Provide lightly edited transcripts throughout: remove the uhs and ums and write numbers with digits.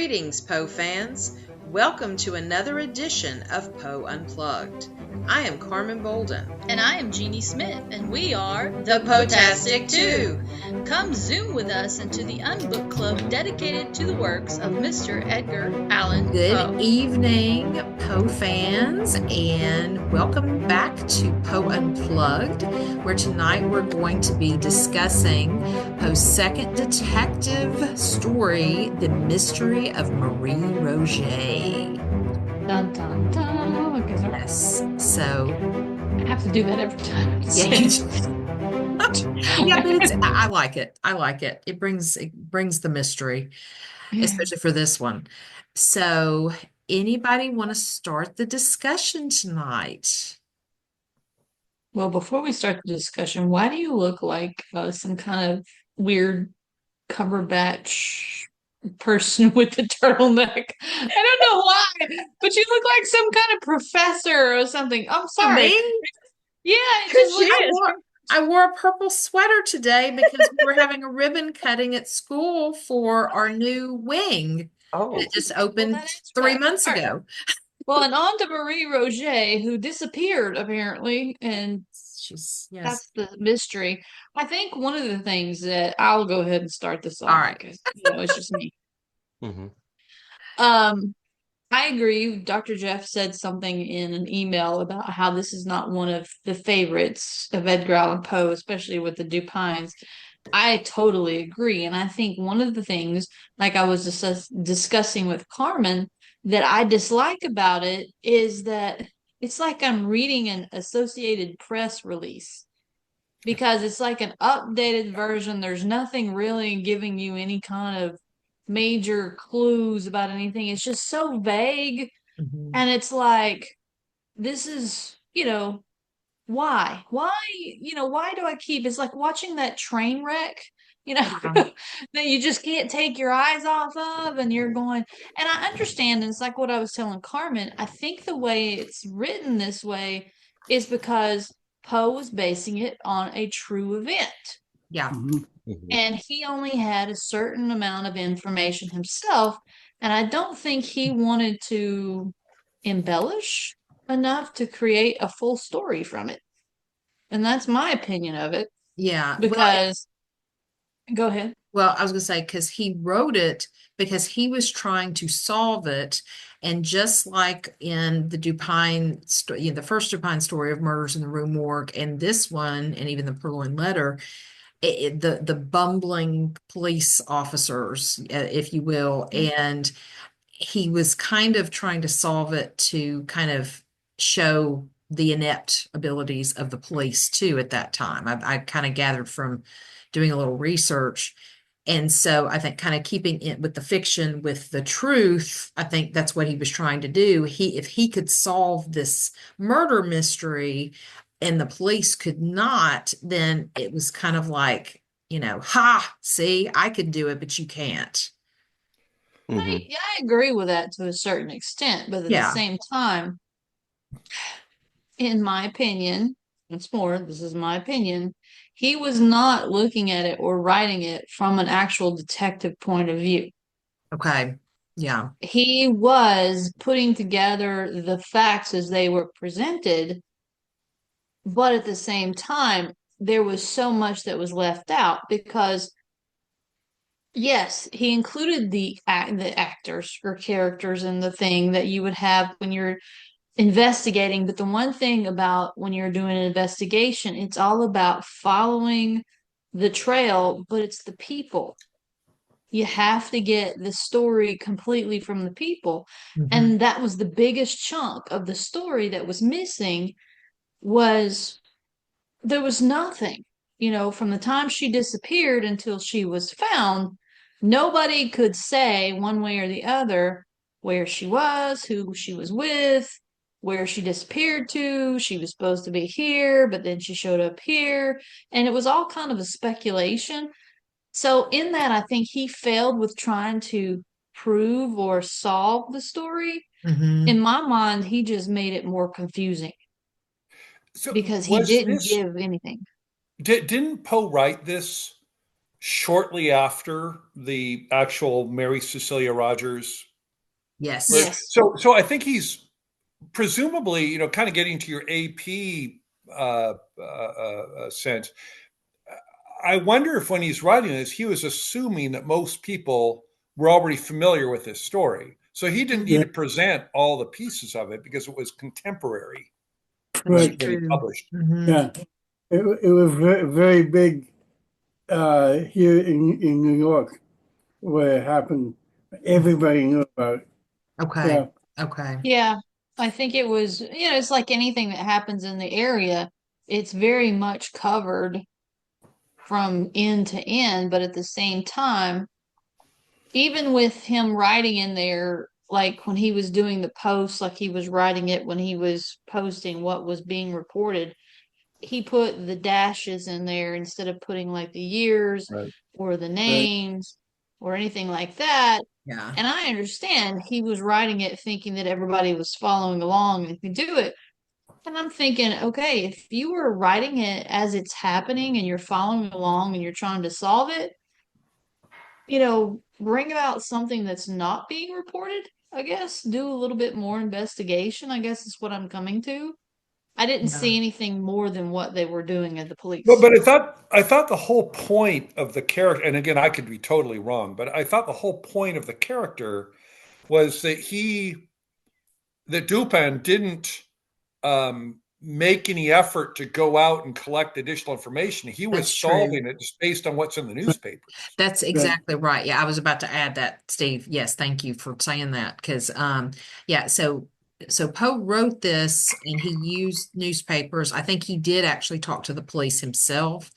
Greetings, Poe fans. Welcome to another edition of Poe Unplugged. I am Carmen Bolden. And I am Jeanie Smith, and we are The Poetastic Two. Come zoom with us into the Unbook Club dedicated to the works of Mr. Edgar Allan Poe. Good evening, Poe fans, and welcome back to Poe Unplugged, where tonight we're going to be discussing Poe's second detective story, The Mystery of Marie Roget. Dun dun dun. Yes, so I have to do that every time. yeah, yeah, but I like it. I like it. It brings the mystery, especially for this one. So, anybody want to start the discussion tonight? Well, before we start the discussion, why do you look like some kind of weird Cumberbatch person with the turtleneck? I don't know why, but you look like some kind of professor or something. I'm sorry. Me? Yeah, it just I wore a purple sweater today because we were having a ribbon cutting at school for our new wing that just opened 3 months ago. Well, and on to Marie Roget, who disappeared apparently, and that's the mystery. I think one of the things that I'll go ahead and start this off. All right. Because it's just me. I agree. Dr. Jeff said something in an email about how this is not one of the favorites of Edgar Allan Poe, especially with the Dupines. I totally agree. And I think one of the things, like I was discussing with Carmen, that I dislike about it is that it's like I'm reading an Associated Press release because it's like an updated version. There's nothing really giving you any kind of major clues about anything. It's just so vague. And it's like, this is, why? Why do I keep, it's like watching that train wreck, that you just can't take your eyes off of, and you're going, and I understand, and it's like what I was telling Carmen. I think the way it's written this way is because Poe was basing it on a true event. Yeah. And he only had a certain amount of information himself, and I don't think he wanted to embellish enough to create a full story from it. And that's my opinion of it. Yeah. Because, go ahead. Well, I was going to say, because he wrote it because he was trying to solve it. And just like in the Dupine story, the first Dupine story of Murders in the Rue Morgue, and this one, and even the Purloined Letter, the bumbling police officers, if you will, and he was kind of trying to solve it to kind of show the inept abilities of the police too at that time. I kind of gathered from doing a little research. And so I think kind of keeping it with the fiction with the truth, I think that's what he was trying to do. If he could solve this murder mystery and the police could not, then it was kind of like, ha, see, I could do it, but you can't. I agree with that to a certain extent, but at the same time, in my opinion, this is my opinion, he was not looking at it or writing it from an actual detective point of view. Okay. Yeah. He was putting together the facts as they were presented, but at the same time, there was so much that was left out because, yes, he included the actors or characters in the thing that you would have when you're investigating. But the one thing about when you're doing an investigation, it's all about following the trail, but it's the people. You have to get the story completely from the people. And that was the biggest chunk of the story that was missing. Was there was nothing, from the time she disappeared until she was found. Nobody could say one way or the other where she was, who she was with, where she disappeared to. She was supposed to be here, but then she showed up here, and it was all kind of a speculation. So in that, I think he failed with trying to prove or solve the story. In my mind, he just made it more confusing because he didn't give anything. Didn't Poe write this shortly after the actual Mary Cecilia Rogers murder. Yes. Yes. So I think he's presumably, kind of getting to your AP sense. I wonder if when he's writing this, he was assuming that most people were already familiar with this story. So he didn't need Yeah, to present all the pieces of it because it was contemporary That's right. when he true. published. Hmm. Yeah, it was very, very big here in New York where it happened. Everybody knew about it. Okay. Yeah, Okay. Yeah. I think it was, it's like anything that happens in the area, it's very much covered from end to end, but at the same time, even with him writing in there, like when he was doing the post, like he was writing it when he was posting what was being reported, he put the dashes in there instead of putting like the years Right. or the right. names or anything like that. Yeah. And I understand he was writing it thinking that everybody was following along and could do it. And I'm thinking, okay, if you were writing it as it's happening and you're following along and you're trying to solve it, bring about something that's not being reported, I guess. Do a little bit more investigation, I guess is what I'm coming to. I didn't Yeah. see anything more than what they were doing at the But police. but I thought the whole point of the character, and again, I could be totally wrong, but I thought the whole point of the character was that Dupin didn't make any effort to go out and collect additional information. He was That's true. solving it just based on what's in the newspapers. That's Right. exactly right. Yeah, I was about to add that, Steve. Yes, thank you for saying that. Because yeah, so Poe wrote this and he used newspapers. I think he did actually talk to the police himself,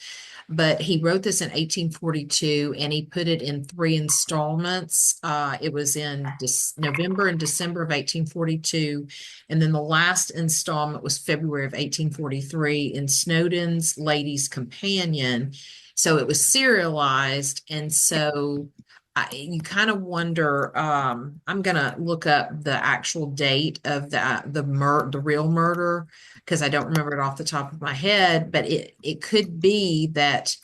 but he wrote this in 1842 and he put it in three installments. It was in November and December of 1842, and then the last installment was February of 1843 in Snowden's Lady's Companion. So it was serialized, and so you kind of wonder. I'm gonna look up the actual date of the real murder because I don't remember it off the top of my head. But it could be that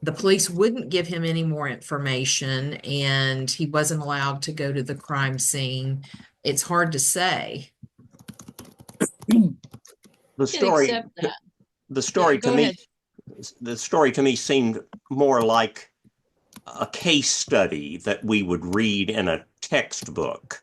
the police wouldn't give him any more information, and he wasn't allowed to go to the crime scene. It's hard to say. The You can story, accept that. the Yeah, story to go me, ahead. the story to me seemed more like a case study that we would read in a textbook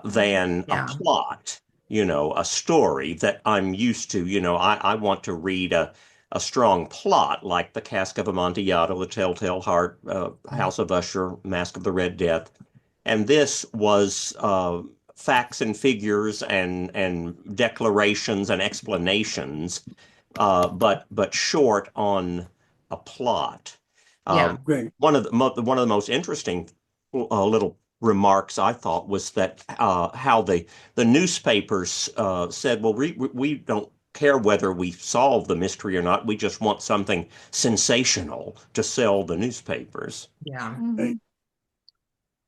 than a Yeah, plot, a story that I'm used to. I want to read a strong plot like The Cask of Amontillado, The Telltale Heart, House of Usher, Mask of the Red Death. And this was facts and figures and declarations and explanations, but short on a plot. yeah, Great. One of the most interesting little remarks I thought was that how the newspapers said, well, we don't care whether we solve the mystery or not. We just want something sensational to sell the newspapers. yeah. Right.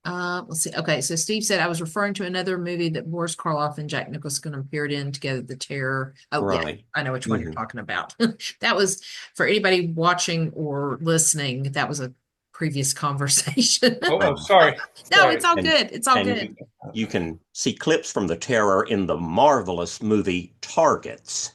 Hmm. Let's see. Okay, so Steve said I was referring to another movie that Boris Karloff and Jack Nicholson appeared in together, The Terror. Oh, yeah, Right. I know which one you're Mhm. talking about. That was for anybody watching or listening. That was a previous conversation. Oh, Right. sorry, No, it's sorry. all And good. It's all and good. you can see clips from The Terror in the marvelous movie Targets,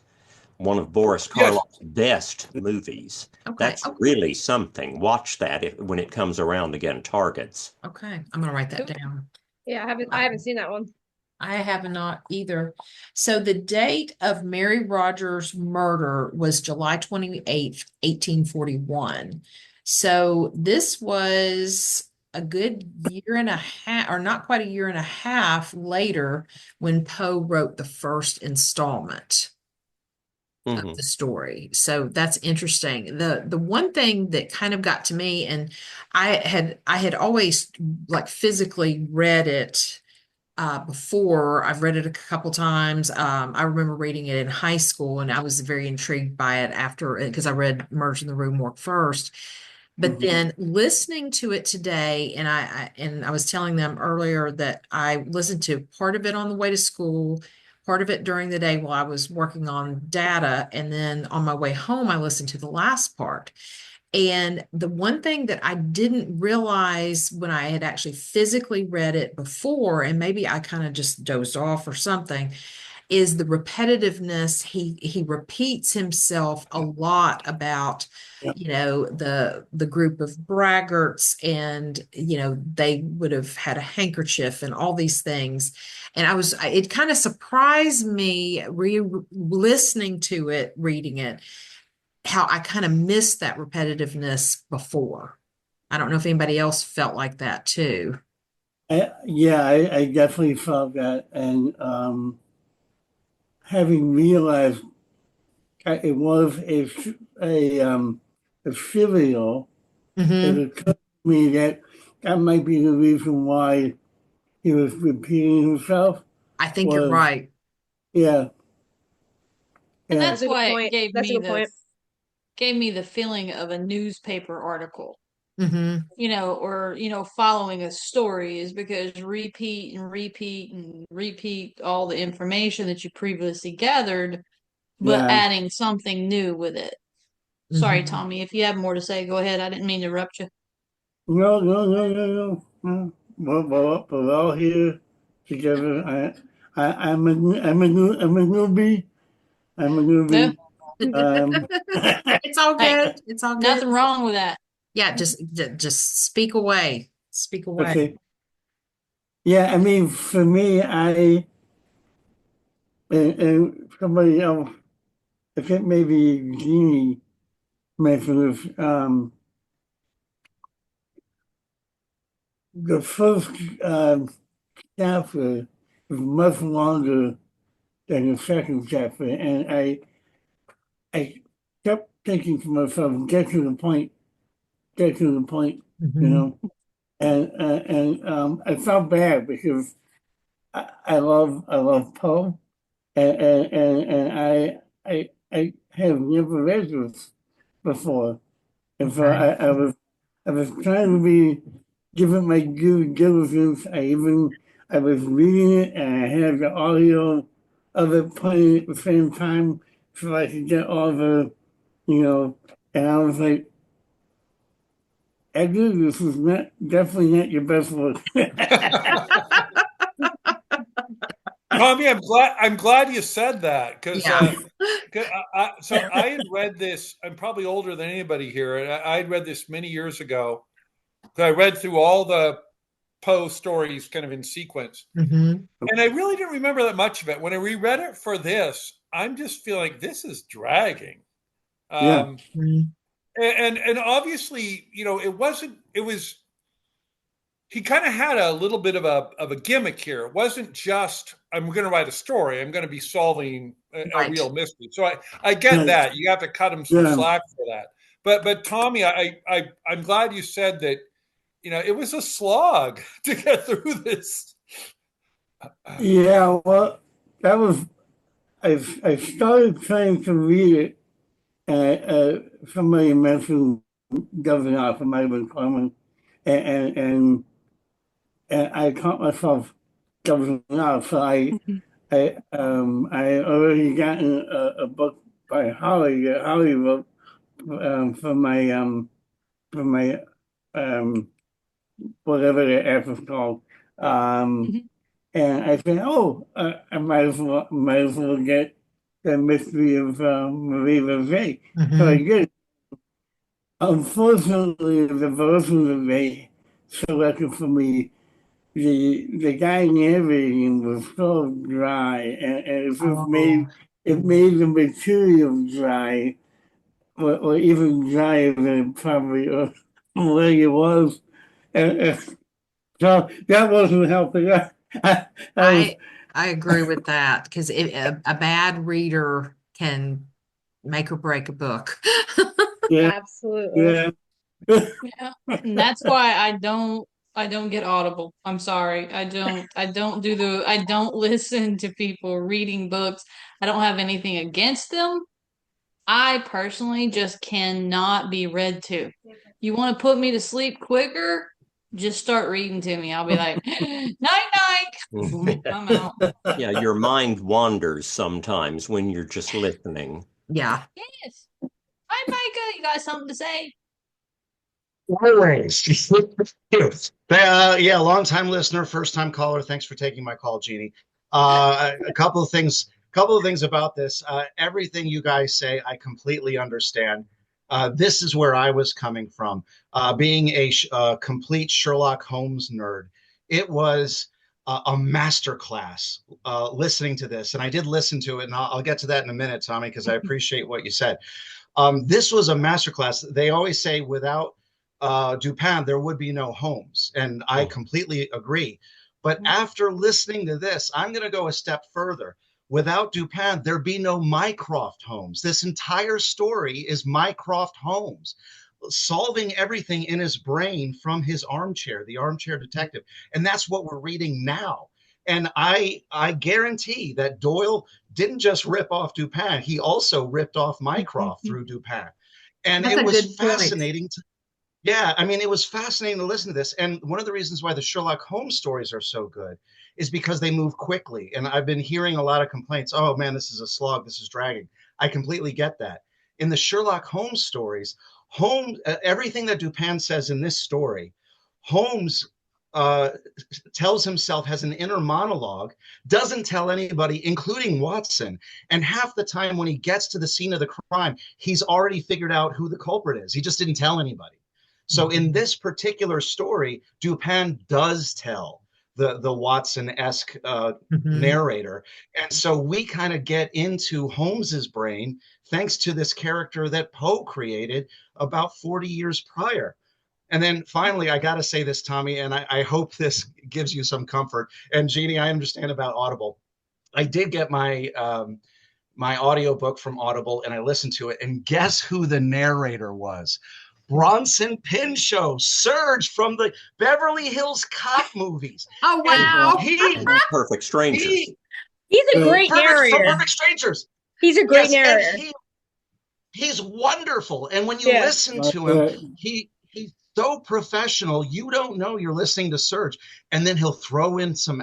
one of Boris Yes, Karloff's best movies. Okay. That's Oh, really something. Watch that when it comes around again. Targets. okay. I'm gonna write that Cool. down. Yeah, I Uh, haven't seen that one. I have not either. So the date of Mary Rogers' murder was July 28th, 1841. So this was a good year and a half, or not quite a year and a half later when Poe wrote the first installment of Hmm. the story. So that's interesting. The one thing that kind of got to me, and I had always like physically read it before. I've read it a couple times. I remember reading it in high school, and I was very intrigued by it after because I read Merge in the Room Work first. But Mhm. then listening to it today, and I was telling them earlier that I listened to part of it on the way to school, part of it during the day while I was working on data, and then on my way home, I listened to the last part. And the one thing that I didn't realize when I had actually physically read it before, and maybe I kind of just dozed off or something, is the repetitiveness. He repeats himself a lot about, Yeah. the group of braggarts, and they would have had a handkerchief and all these things. And it kind of surprised me listening to it, reading it, how I kind of missed that repetitiveness before. I don't know if anybody else felt like that too. I definitely felt that, and having realized it was a trivial, it Hmm. occurred to me that that might be the reason why he was repeating himself. I think you're Was right. yeah, And yeah, that's That's a good why it point. That's a good point. gave me the feeling of a newspaper article, Hmm. or following a story, is because repeat and repeat and repeat all the information that you previously gathered, but yeah. adding something new with it. Sorry, Hmm. Tommy, if you have more to say, go ahead. I didn't mean to interrupt you. No, no, no, no, no, no. We're all here together. I'm a newbie. I'm a No, newbie. Um, It's all hey, good. It's all good. nothing wrong with that. Yeah, just speak away. Speak away. okay. Yeah, I mean, for me, and somebody else, I think maybe Jeanie mentioned this. The first chapter is much longer than the second chapter, and I kept thinking to myself, get to the point, get to the point, you Hmm. know. And I felt bad because I love Poe, and I have never read this before, and so Okay. I was trying to be give it my due diligence. I was reading it, and I had the audio of it playing at the same time, so I could get all the you know. And I was like, Edgar, this is not definitely not your best work. Tommy, I'm glad you said that because Yeah. so I had read this. I'm probably older than anybody here, and I had read this many years ago. I read through all the Poe stories kind of in sequence, Hmm. and I really didn't remember that much of it. When I reread it for this, I'm just feeling this is dragging. Yeah, Um, and obviously, it wasn't. It was he kind of had a little bit of a gimmick here. It wasn't just I'm going to write a story. I'm going to be solving a Right. real mystery. So I get yeah, that. You have to cut him some yeah. slack for that. But Tommy, I'm glad you said that. It was a slog to get through this. Yeah, well, that was I started trying to read it, and somebody mentioned Governor Alpha might have been Carmen, and and and, and I caught myself Governor Alpha. So I already gotten a book by Holly that Holly wrote for my um whatever the app is called. Um, Mhm. And I said, oh, I might as well get the mystery of Marie Roget. So I Hmm. did. Unfortunately, the version that they selected for me, the guy narrating was so dry, and Oh. it made the material dry, or even drier than it probably already was. And so that wasn't helping. I was, I I agree with that because a bad reader can make or break a book. yeah, Absolutely. yeah. Yeah, and that's why I don't get Audible. I'm sorry. I don't listen to people reading books. I don't have anything against them. I personally just cannot be read to. You want to put me to sleep quicker? Just start reading to me. I'll be like, night night. Boom, I'm out. Yeah, your mind wanders sometimes when you're just listening. Yeah. Yes. Hi, Micah. You got something to say? Always. Yeah, long time listener, first time caller. Thanks for taking my call, Jeanie. A couple of things. Couple of things about this. Everything you guys say, I completely understand. This is where I was coming from. Being a complete Sherlock Holmes nerd, it was a master class listening to this, and I did listen to it, and I'll get to that in a minute, Tommy, because I appreciate what you said. This was a masterclass. They always say without Dupin, there would be no Holmes. And I completely agree. But after listening to this, I'm going to go a step further. Without Dupin, there'd be no Mycroft Holmes. This entire story is Mycroft Holmes solving everything in his brain from his armchair, the armchair detective. And that's what we're reading now. And I guarantee that Doyle didn't just rip off Dupin, he also ripped off Mycroft through Dupin. And That's it a was good point. fascinating to, yeah, I mean, it was fascinating to listen to this. And one of the reasons why the Sherlock Holmes stories are so good is because they move quickly. And I've been hearing a lot of complaints. Oh man, this is a slog. This is dragging. I completely get that. In the Sherlock Holmes stories, Holmes, everything that Dupin says in this story, Holmes uh, tells himself, has an inner monologue, doesn't tell anybody, including Watson. And half the time when he gets to the scene of the crime, he's already figured out who the culprit is. He just didn't tell anybody. So in this particular story, Dupin does tell the Watson-esque narrator. And so we kind of get into Holmes's brain thanks to this character that Poe created about 40 years prior. And then finally, I got to say this, Tommy, and I hope this gives you some comfort. And Jeanie, I understand about Audible. I did get my audiobook from Audible and I listened to it. And guess who the narrator was? Bronson Pinchot, Surge from the Beverly Hills Cop movies. Oh, And wow. Perfect strangers. He's a great narrator. Perfect Strangers. He's a great Yes, narrator. and he's wonderful. And when you listen to him, he's so professional. You don't know you're listening to Surge, and then he'll throw in some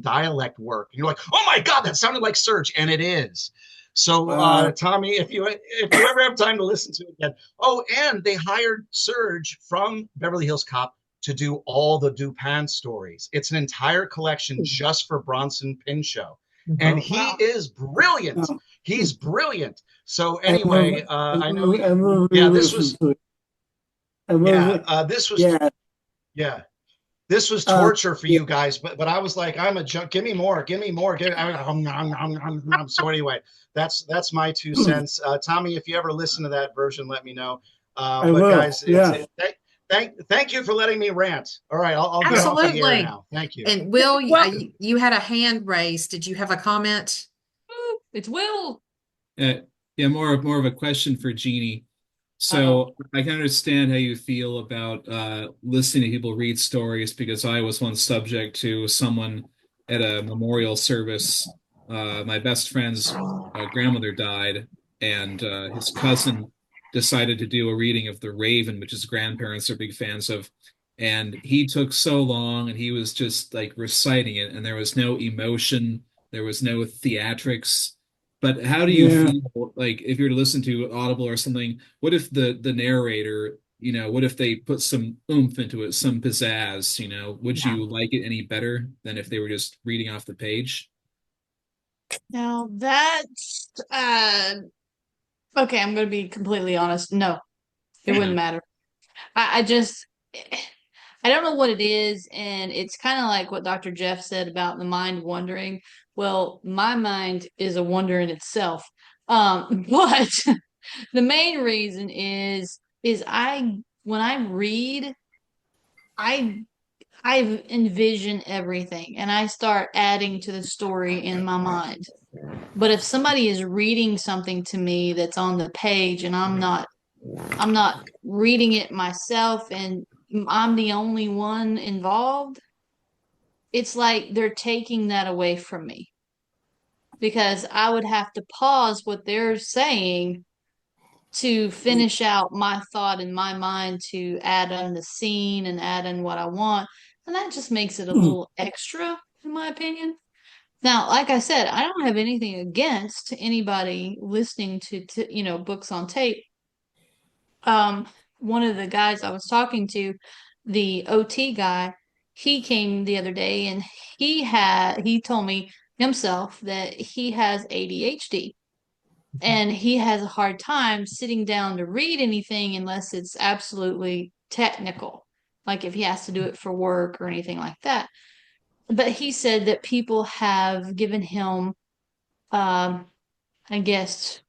dialect work. And you're like, oh my God, that sounded like Surge, and it is. So, Tommy, if you ever have time to listen to it again. Oh, and they hired Surge from Beverly Hills Cop to do all the Dupin stories. It's an entire collection just for Bronson Pinchot. And he is brilliant. He's brilliant. So anyway, I know. Yeah, this was. Yeah, this was. Yeah, this was torture for you guys. But I was like, I'm a junk. Give me more. Give me more. So anyway, that's my 2 cents. Tommy, if you ever listen to that version, let me know. But guys, thank you for letting me rant. All right, I'll get off the air now. Thank you. And Will, you had a hand raised. Did you have a comment? It's Will. Yeah, more of a question for Jeanie. So I can understand how you feel about listening to people read stories, because I was once subject to someone at a memorial service. My best friend's grandmother died, and his cousin decided to do a reading of The Raven, which his grandparents are big fans of. And he took so long, and he was just like reciting it, and there was no emotion, there was no theatrics. But how do you feel, like, if you're to listen to Audible or something, what if the narrator, what if they put some oomph into it, some pizzazz, would you like it any better than if they were just reading off the page? Now that's okay, I'm gonna be completely honest. No, it wouldn't matter. I just I don't know what it is, and it's kind of like what Dr. Jeff said about the mind wandering. Well, my mind is a wonder in itself. But the main reason is when I read, I envision everything and I start adding to the story in my mind. But if somebody is reading something to me that's on the page and I'm not reading it myself and I'm the only one involved, it's like they're taking that away from me, because I would have to pause what they're saying to finish out my thought in my mind, to add in the scene and add in what I want. And that just makes it a little extra, in my opinion. Now, like I said, I don't have anything against anybody listening to books on tape. one of the guys I was talking to, the OT guy, he came the other day and he told me himself that he has ADHD and he has a hard time sitting down to read anything unless it's absolutely technical, like if he has to do it for work or anything like that. But he said that people have given him, I guess,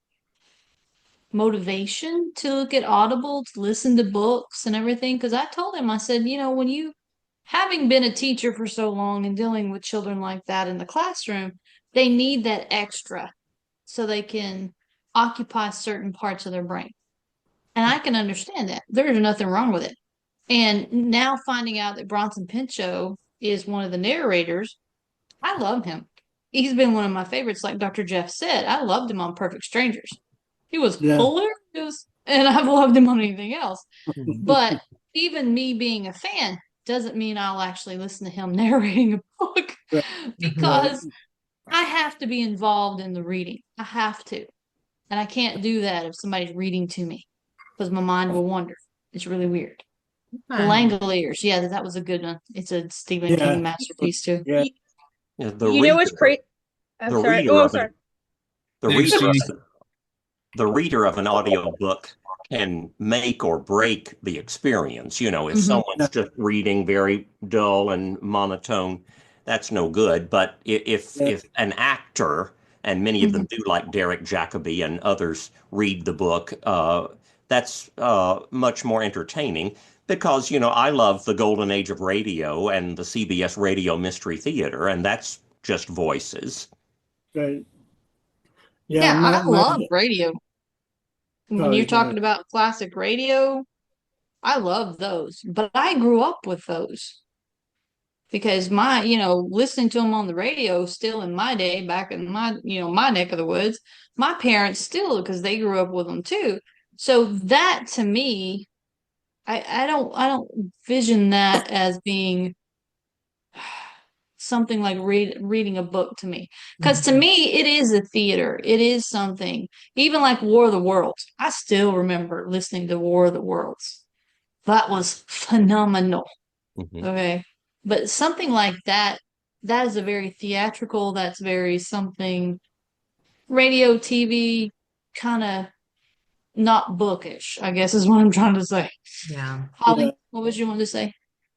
motivation to look at Audible, to listen to books and everything. Because I told him, I said, when you, having been a teacher for so long and dealing with children like that in the classroom, they need that extra so they can occupy certain parts of their brain. And I can understand that. There's nothing wrong with it. And now finding out that Bronson Pinchot is one of the narrators, I love him. He's been one of my favorites, like Dr. Jeff said. I loved him on Perfect Strangers. He was hilarious, and I've loved him on anything else. But even me being a fan doesn't mean I'll actually listen to him narrating a book because I have to be involved in the reading. I have to. And I can't do that if somebody's reading to me because my mind will wander. It's really weird. The Langoliers. Yeah, that was a good one. It's a Stephen King masterpiece, too. Yeah. You know what's great? I'm sorry. Oh, I'm sorry. The reader of an audiobook can make or break the experience. If someone's just reading very dull and monotone, that's no good. But if an actor, and many of them do, like Derek Jacobi and others, read the book, that's much more entertaining because, I love the golden age of radio and the CBS Radio Mystery Theater, and that's just voices. Right. Yeah, I love radio. When you're talking about classic radio, I love those. But I grew up with those because listening to them on the radio still in my day, back in my neck of the woods, my parents still, because they grew up with them too. So that to me, I don't vision that as being something like reading a book to me. Because to me, it is a theater. It is something. Even like War of the Worlds. I still remember listening to War of the Worlds. That was phenomenal. Okay. But something like that is a very theatrical, that's very something radio, TV, kind of not bookish, I guess is what I'm trying to say. Yeah. Holly, what was you want to say?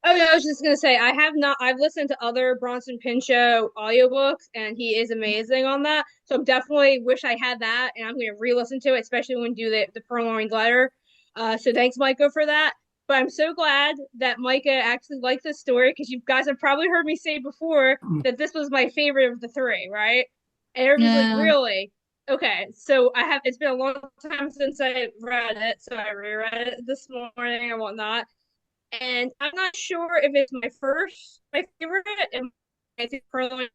Oh no, I was just gonna say I've listened to other Bronson Pinchot audiobooks and he is amazing on that. So definitely wish I had that and I'm gonna re-listen to it, especially when we do the Purloined Letter. So thanks, Micah, for that. But I'm so glad that Micah actually liked this story because you guys have probably heard me say before that this was my favorite of the three, right? And everybody's like, really? Okay, so it's been a long time since I read it, so I reread it this morning and whatnot. And I'm not sure if it's my favorite, and I think probably my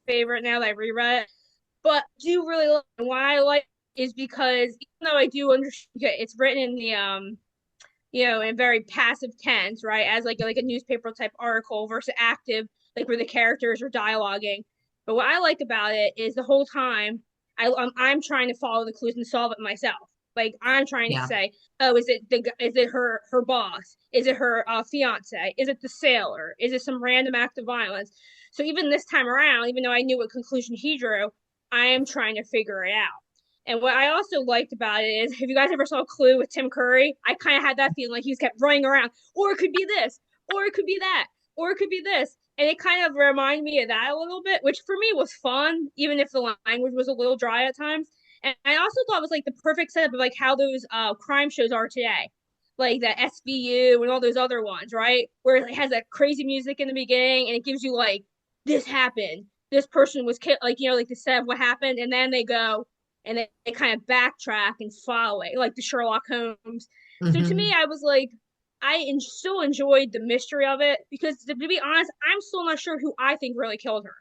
favorite now that I reread it. But I do really like it. Why I like it is because even though I do understand it's written in the in very passive tense, right, as like a newspaper type article versus active, like where the characters are dialoguing. But what I like about it is the whole time I'm trying to follow the clues and solve it myself. Like I'm trying to say, oh, is it her boss? Is it her fiance? Is it the sailor? Is it some random act of violence? So even this time around, even though I knew what conclusion he drew, I am trying to figure it out. And what I also liked about it is, if you guys ever saw Clue with Tim Curry, I kind of had that feeling like he was kept running around, or it could be this, or it could be that, or it could be this. And it kind of reminded me of that a little bit, which for me was fun, even if the language was a little dry at times. And I also thought it was like the perfect setup of like how those crime shows are today, like the SVU and all those other ones, right? Where it has that crazy music in the beginning and it gives you like, this happened, this person was killed, like like the set of what happened, and then they go and they kind of backtrack and follow it, like the Sherlock Holmes. So to me, I was like, still enjoyed the mystery of it because to be honest, I'm still not sure who I think really killed her.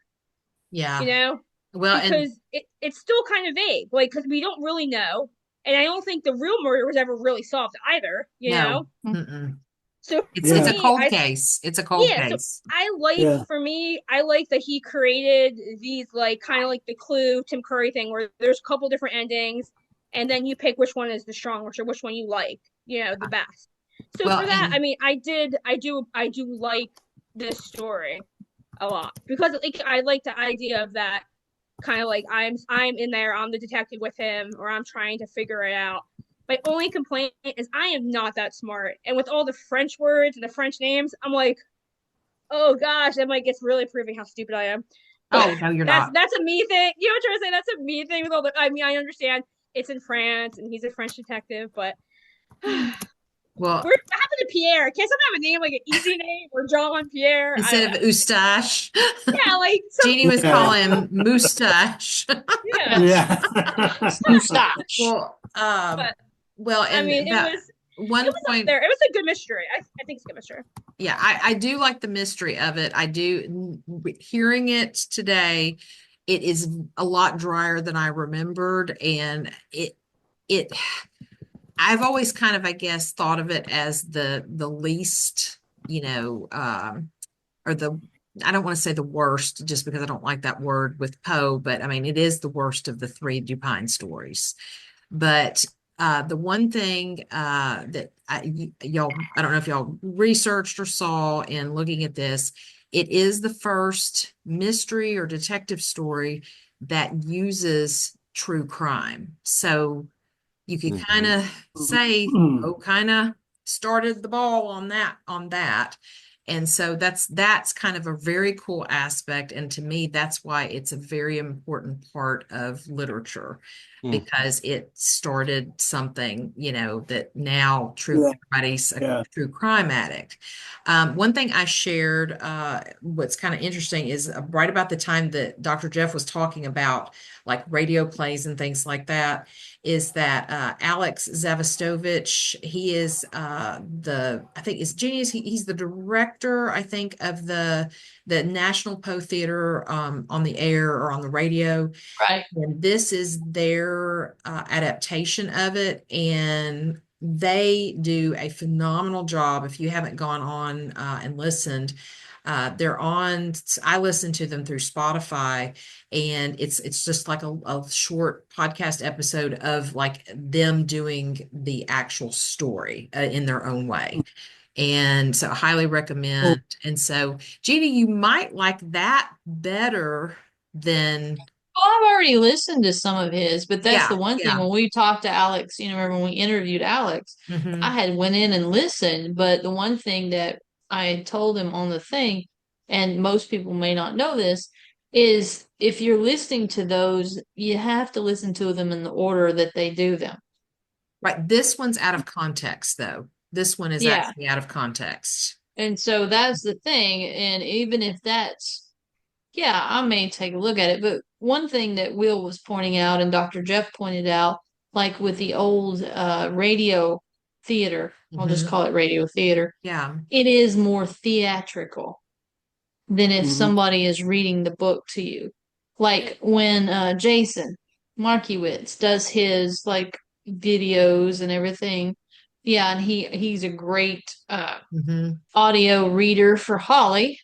Yeah. Well, because it's still kind of vague, like because we don't really know, and I don't think the real murder was ever really solved either. No. So it's a cold case. It's a cold case. So for me, I like that he created these like kind of like the Clue Tim Curry thing where there's a couple different endings, and then you pick which one is the strongest or which one you like, the best. So Well, for that, I and mean, I do like this story a lot because like I like the idea of that kind of like I'm in there, I'm the detective with him, or I'm trying to figure it out. My only complaint is I am not that smart, and with all the French words and the French names, I'm like, oh gosh, that might get really proving how stupid I am. But oh no, you're that's not. that's a me thing. You know what I'm trying to say? That's a me thing with all the. I mean, I understand it's in France and he's a French detective, but Well, what happened to Pierre? Can't someone have a name like an easy name or Jean Pierre? I don't instead know. of Eustache, Yeah, like some. Jeannie was Yeah. calling him Moustache. Yeah, Yeah. Moustache. Well, but well, I and mean, it that was it one was up point, there. It was a good mystery. I think it's a good mystery. yeah, I do like the mystery of it. I do hearing it today, it is a lot drier than I remembered, and it I've always kind of, I guess, thought of it as the least, or the I don't want to say the worst just because I don't like that word with Poe, but I mean it is the worst of the three Dupine stories. But the one thing that y'all, I don't know if y'all researched or saw in looking at this, it is the first mystery or detective story that uses true crime. So you could kind Mhm. of say, oh, kind of started the ball on that. And so that's kind of a very cool aspect. And to me, that's why it's a very important part of literature Mm. because it started something, that now Yeah. everybody's a Yeah. true crime addict. One thing I shared, what's kind of interesting is right about the time that Dr. Jeff was talking about like radio plays and things like that, is that Alex Zavostovich, he is I think is genius. He's the director, I think, of the National Poe Theater on the air or on the radio. Right. And this is their adaptation of it. And they do a phenomenal job. If you haven't gone on and listened, they're on, I listen to them through Spotify, and it's just like a short podcast episode of like them doing the actual story in their own way. And so I highly recommend. And so, Jeannie, you might like that better than, Well, I've already listened to some of his, but that's the yeah, one thing yeah. when we talked to Alex, remember when we interviewed Alex, I Hmm. had went in and listened, but the one thing that I told him on the thing, and most people may not know this, is if you're listening to those, you have to listen to them in the order that they do them. Right. This one's out of context, though. This one is Yeah. actually out of context. And so that's the thing. And even if that's, yeah, I may take a look at it. But one thing that Will was pointing out and Dr. Jeff pointed out, like with the old radio theater, I'll just Hmm. call it radio theater, Yeah. it is more theatrical than if Mhm. somebody is reading the book to you. Like when Jason Markiewicz does his like videos and everything. Yeah, and he's a great Hmm. audio reader for Holly.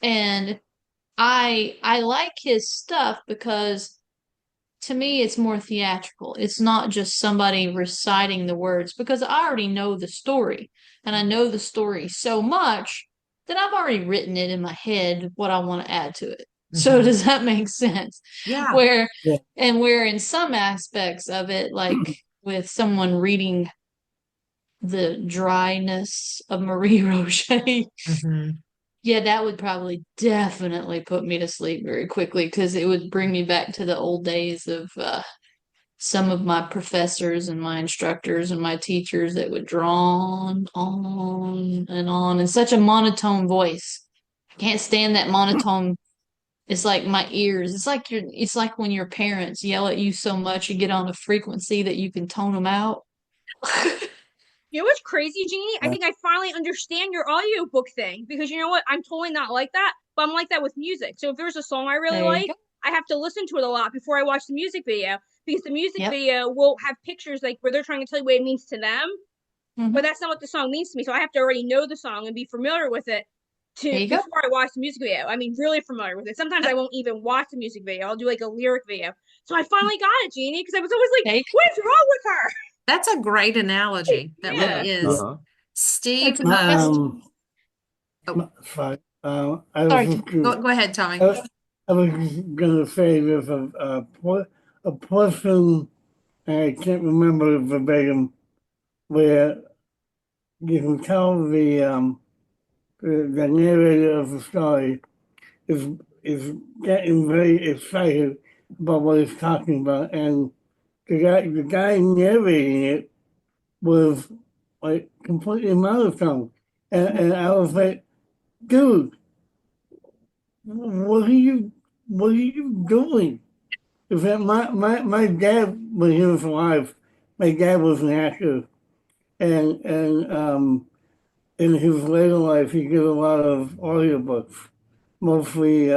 And I like his stuff because to me it's more theatrical. It's not just somebody reciting the words because I already know the story and I know the story so much that I've already written it in my head what I want to add to it. So Hmm. does that make sense? Yeah. Where Yeah. and where in some aspects of it, like with someone reading the dryness of Marie Roget, Hmm. yeah, that would probably definitely put me to sleep very quickly because it would bring me back to the old days of some of my professors and my instructors and my teachers that would draw on in such a monotone voice. I can't stand that monotone. It's like my ears. It's like when your parents yell at you so much you get on a frequency that you can tone them out. You know what's crazy, Jeannie? I Yeah. think I finally understand your audiobook thing because you know what? I'm totally not like that, but I'm like that with music. So if there's a song I really There you like, go. I have to listen to it a lot before I watch the music video because the music Yep. video will have pictures like where they're trying to tell you what it means to them, but Hmm. that's not what the song means to me. So I have to already know the song and be familiar with it There you go. before I watch the music video. I mean, really familiar with it. Sometimes I won't even watch the music video. I'll do like a lyric video. So I finally got it, Jeanie, because I was always like, There you "What is wrong with her?" That's a great analogy. That Yeah. really is. Uh-huh. Steve, That's a yes. oh, Sorry. I was Sorry. just go ahead, Tommy. I was just gonna say there's a portion, and I can't remember verbatim, where you can tell the narrator of the story is is getting very excited about what he's talking about, and the guy narrating it was like completely monotone, and I was like, dude, what are you doing? In fact, my dad, when he was alive, my dad was an actor, and in his later life, he did a lot of audiobooks, mostly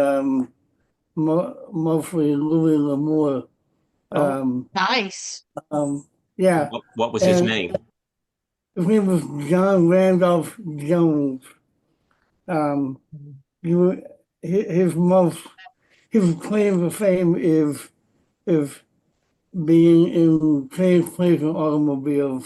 mostly Louis L'Amour. Oh, Um, Nice. um, yeah, what was his and name? his name was John Randolph Jones. Um, he, wa- his most his claim to fame is being in transportation automobiles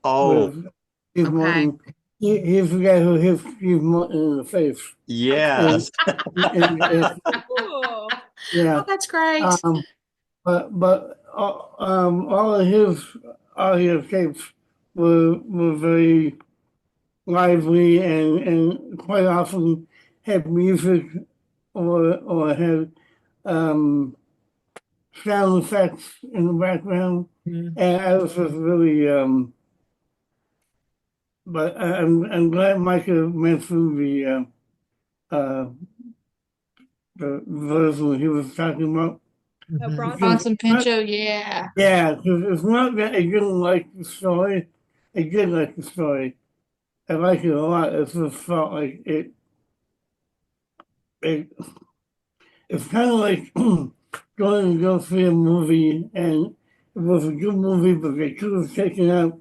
Oh, with Steve Okay. Martin. He's the guy who hit Steve Martin in the face. And, yes. Cool. Oh, yeah. that's great. But all of his audio tapes were very lively and quite often had music or had um, sound effects in the background. Mhm. And I was just really but I'm glad Micah went through uh, the version he was talking about. No Mhm. Bronson. Because Bronson Pinchot, yeah. yeah, because it's not that I didn't like the story. I did like the story. I like it a lot. It just felt like it it's kind of like going to go see a movie and it was a good movie, but they could have taken out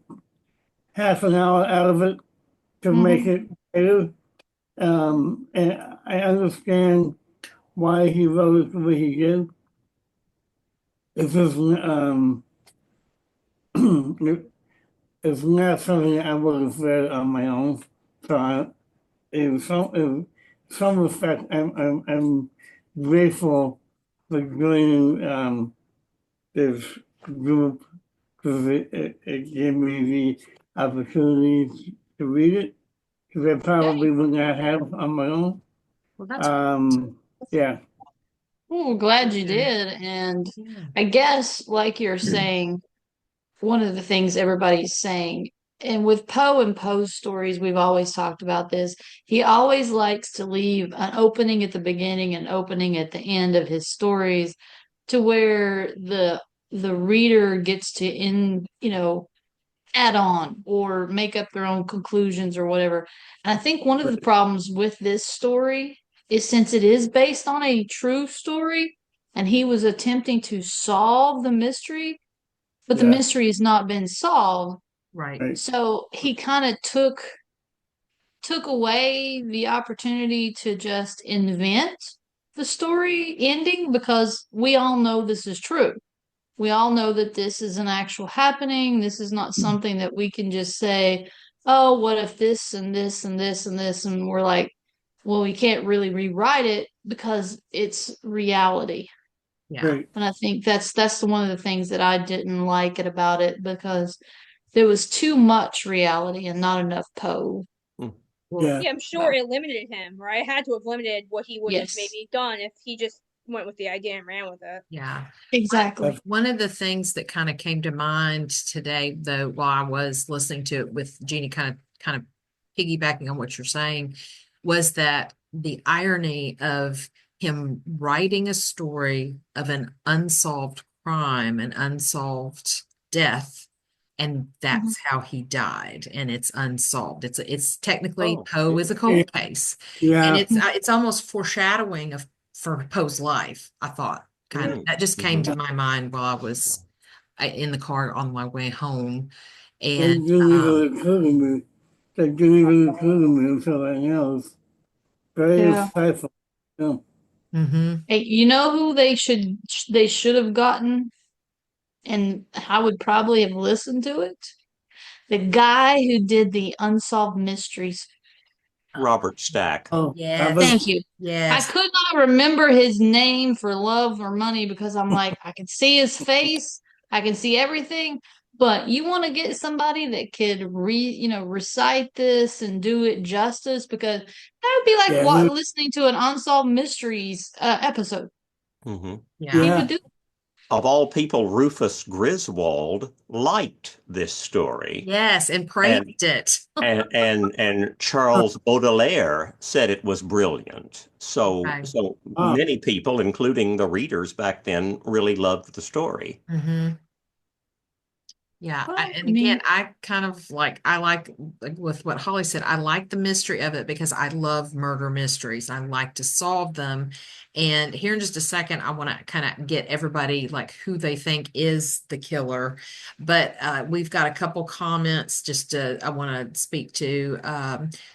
half an hour out of it to make Hmm. it better. And I understand why he wrote it the way he did. It's just it's not something I would have read on my own. So in some respect, I'm grateful for joining this group because it gave me the opportunity to read it because I probably would not have on my own. Well, that's Um, yeah. Well, glad you good. did. And Yeah. I guess, like you're saying, one of the things everybody's saying, and with Poe and Poe's stories, we've always talked about this. He always likes to leave an opening at the beginning and opening at the end of his stories to where the reader gets to add on or make up their own conclusions or whatever. And I think one of the problems with this story is since it is based on a true story and he was attempting to solve the mystery, but the Yeah. mystery has not been solved. Right. Right. So he kind of took away the opportunity to just invent the story ending because we all know this is true. We all know that this is an actual happening. This is not something that we can just say, oh, what if this and this and this and this? And we're like, well, we can't really rewrite it because it's reality. Yeah. Right. And I think that's one of the things that I didn't like it about it because there was too much reality and not enough Poe. Hmm. Well, Yeah. Yeah, I'm sure it limited him, right? It had to have limited what he would have Yes, maybe done if he just went with the idea and ran with it. yeah. exactly. One of the things that kind of came to mind today, though, while I was listening to it with Jeannie, kind of piggybacking on what you're saying, was that the irony of him writing a story of an unsolved crime, an unsolved death, and Mhm. that's how he died, and it's unsolved. It's technically Oh, Poe is a Yeah. cold case, and Yeah. it's almost foreshadowing of for Poe's life. I thought kind of mm, that just came mhm. to my mind while I was in the car on my way home, That and didn't even occur to me. That didn't even occur to me until right now. very Yeah. insightful. Yeah. Mm-hmm. Hey, you know who they should have gotten, and I would probably have listened to it? The guy who did the Unsolved Mysteries. Robert Stack. Oh, that Yes. Thank was, you. I Yes. could not remember his name for love or money because I'm like, I can see his face, I can see everything, but you want to get somebody that could recite this and do it justice because that would be like yeah, what listening to an Unsolved Mysteries episode. Hmm. Yeah. He would yeah, do. Of all people, Rufus Griswold liked this story, Yes. And and praised it. and Charles Baudelaire said it was brilliant. So Okay. so oh, many people, including the readers back then, really loved the story. Mm-hmm. Yeah, Well, I and again, mean, I like with what Holly said, I like the mystery of it because I love murder mysteries. I like to solve them. And here in just a second, I want to kind of get everybody like who they think is the killer. But we've got a couple comments I want to speak to.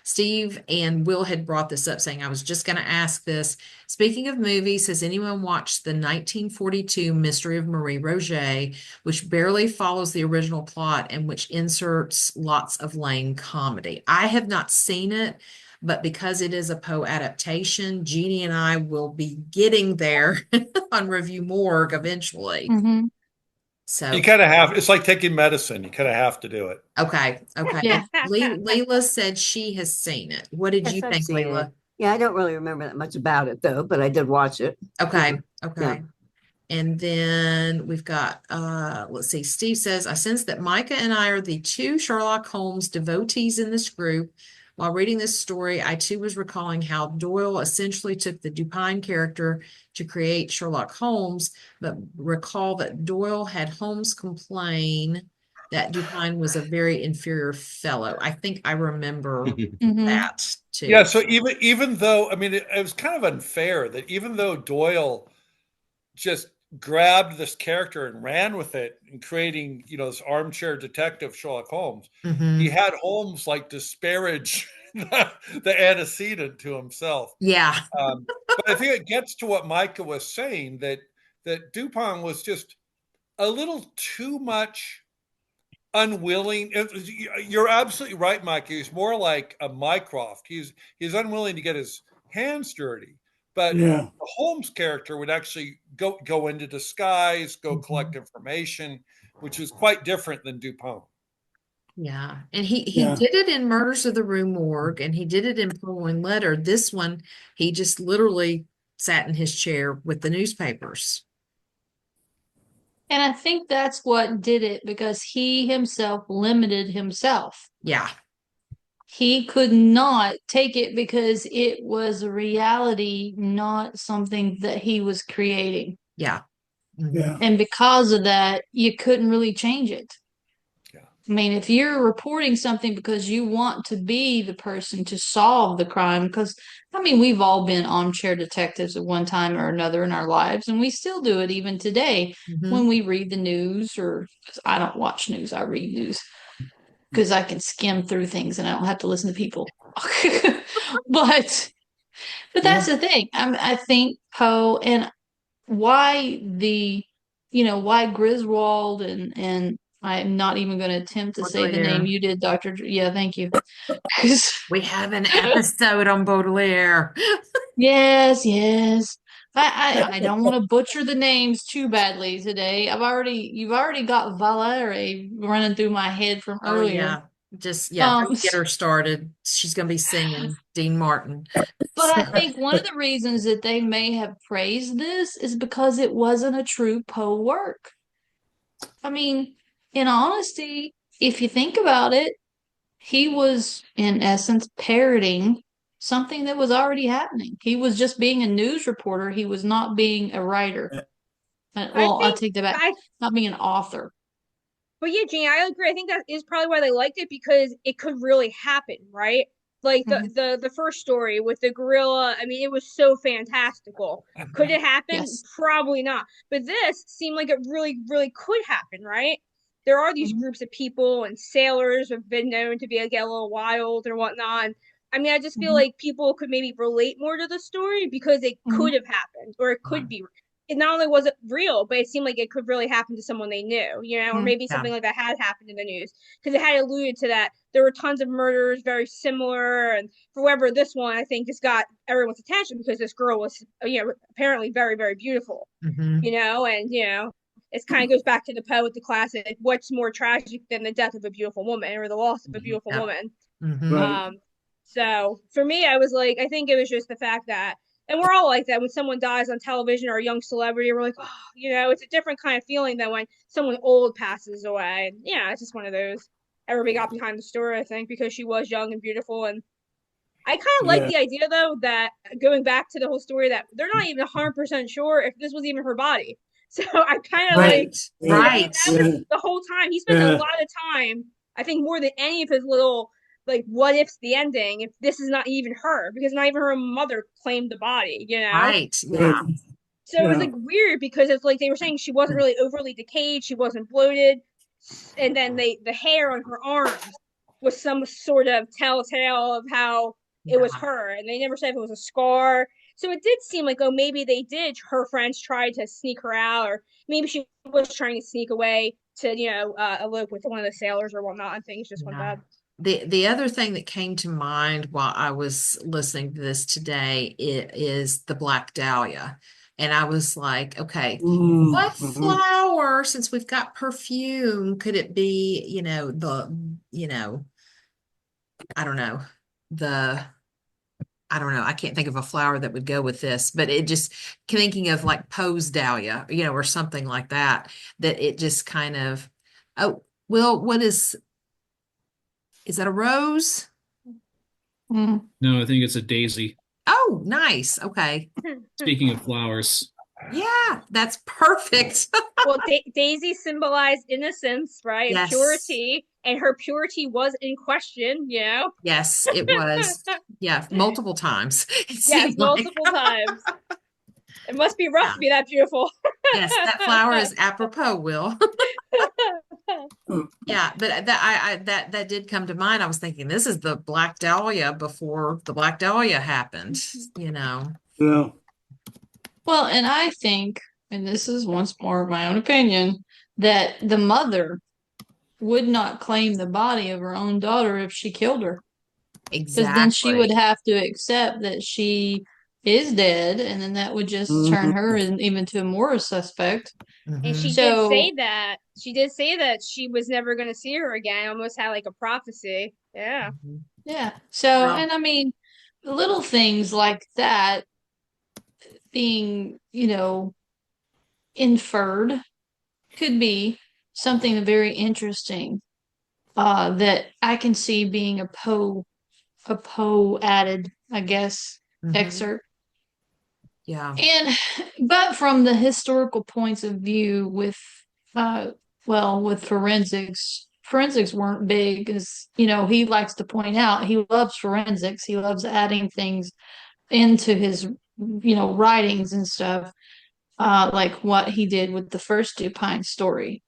Steve and Will had brought this up saying, I was just going to ask this. Speaking of movies, has anyone watched the 1942 Mystery of Marie Roget, which barely follows the original plot and which inserts lots of lame comedy? I have not seen it, but because it is a Poe adaptation, Jeanie and I will be getting there on Review Morgue eventually. mhm. You So, kind of have, it's like taking medicine. You kind of have to do it. okay, okay. Yeah. And Leila said she has seen it. What did you Yes, I've think, seen it. Leila? Yeah, I don't really remember that much about it though, but I did watch it. Okay, Yeah. okay. And then we've got, let's see, Steve says, I sense that Micah and I are the two Sherlock Holmes devotees in this group. While reading this story, I too was recalling how Doyle essentially took the Dupin character to create Sherlock Holmes, but recall that Doyle had Holmes complain that Dupin was a very inferior fellow. I think I remember Mhm. that Yeah. too. So even though, I mean, it was kind of unfair that even though Doyle just grabbed this character and ran with it and creating, this armchair detective Sherlock Holmes, he Hmm. had Holmes like disparage the antecedent to himself. Yeah, But I think it gets to what Micah was saying that Dupin was just a little too much unwilling. You're absolutely right, Mike. He's more like a Mycroft. He's unwilling to get his hands dirty. But yeah, the Holmes character would actually go into disguise, go collect Mhm. information, which is quite different than Dupont. Yeah. And he yeah. did it in Murders of the Rue Morgue and he did it in Poe and Letter. This one, he just literally sat in his chair with the newspapers. And I think that's what did it because he himself limited himself. Yeah. He could not take it because it was a reality, not something that he was creating. Yeah. Mhm. Yeah. And because of that, you couldn't really change it. Yeah. I mean, if you're reporting something because you want to be the person to solve the crime, because I mean, we've all been armchair detectives at one time or another in our lives, and we still do it even today Mhm. when we read the news, or 'cause I don't watch news, I read news because I can skim through things and I don't have to listen to people. But that's Yeah. the thing. I think Poe and why why Griswold and I'm not even going to attempt to say the name Baudelaire. you did, Doctor. Yeah, thank you. 'Cause- We have an episode on Baudelaire. yes, yes. I don't want to butcher the names too badly today. You've already got Valere running through my head from Oh earlier. yeah. Just yeah, Um, don't get her started. She's gonna be singing Dean Martin. But So, I think one of the reasons that they may have praised this is because it wasn't a true Poe work. I mean, in honesty, if you think about it, he was in essence parroting something that was already happening. He was just being a news reporter. He was not being a writer. I Well, I think take that back. I Not being an author. But yeah, Jean, I agree. I think that is probably why they liked it because it could really happen, right? Like the Mhm. the first story with the gorilla. I mean, it was so fantastical. Could it happen? Yes. Probably not. But this seemed like it really, really could happen, right? There are these Mhm. groups of people and sailors have been known to be like a little wild or whatnot. And I mean, I just feel like people could maybe relate more to the story because it could have happened, or it could be. It not only was it real, but it seemed like it could really happen to someone they knew, or maybe something like that had happened in the news, because it had alluded to that there were tons of murders very similar, and for whatever, this one I think just got everyone's attention because this girl was, apparently very, very beautiful, and it kind of goes back to the Poe with the classic, what's more tragic than the death of a beautiful woman or the loss of a beautiful woman? Right. So for me, I was like, I think it was just the fact that, and we're all like that when someone dies on television or a young celebrity, we're like, oh, it's a different kind of feeling than when someone old passes away. And yeah, it's just one of those. Everybody got behind the story, I think, because she was young and beautiful. And I kind of like Yeah. the idea, though, that going back to the whole story, that they're not even 100% sure if this was even her body. So I kind of like, Right. that was the whole time. He spent a lot of time, I think more than any of his little, like, what if's the ending, if this is not even her, because not even her mother claimed the body, Right. Yeah. So it was like weird because it's like they were saying she wasn't really overly decayed, she wasn't bloated, and then the hair on her arms was some sort of telltale of how it was her, and they never said if it was a scar. So it did seem like, oh, maybe her friends tried to sneak her out, or maybe she was trying to sneak away to elope with one of the sailors or whatnot, and things just went bad. The other thing that came to mind while I was listening to this today is the Black Dahlia. And I was like, okay, what flower, since we've got perfume, could it be, I don't know, I don't know. I can't think of a flower that would go with this, but it just thinking of like Poe's dahlia, or something like that, that it just kind of, oh, well, is that a rose? No, I think it's a daisy. Oh, nice. Okay. Speaking of flowers. Yeah, that's perfect. Well, Daisy symbolized innocence, right? Yes. And purity, and her purity was in question, Yes, it was. Yeah, multiple times. Yes, multiple times. It must be rough to be that beautiful. Yes, that flower is apropos, Will. Yeah, but that did come to mind. I was thinking this is the Black Dahlia before the Black Dahlia happened, Yeah. Well, and I think, and this is once more my own opinion, that the mother would not claim the body of her own daughter if she killed her. Because then she would have to accept that she is dead, and then that would just turn her even to a more suspect. And she did say that. She did say that she was never going to see her again. Almost had like a prophecy. Yeah. Yeah. So, and I mean, little things like that being, inferred could be something very interesting that I can see being a Poe added, I guess, excerpt. Yeah. But from the historical points of view with forensics weren't big, as he likes to point out. He loves forensics. He loves adding things into his writings and stuff, like what he did with the first Dupine story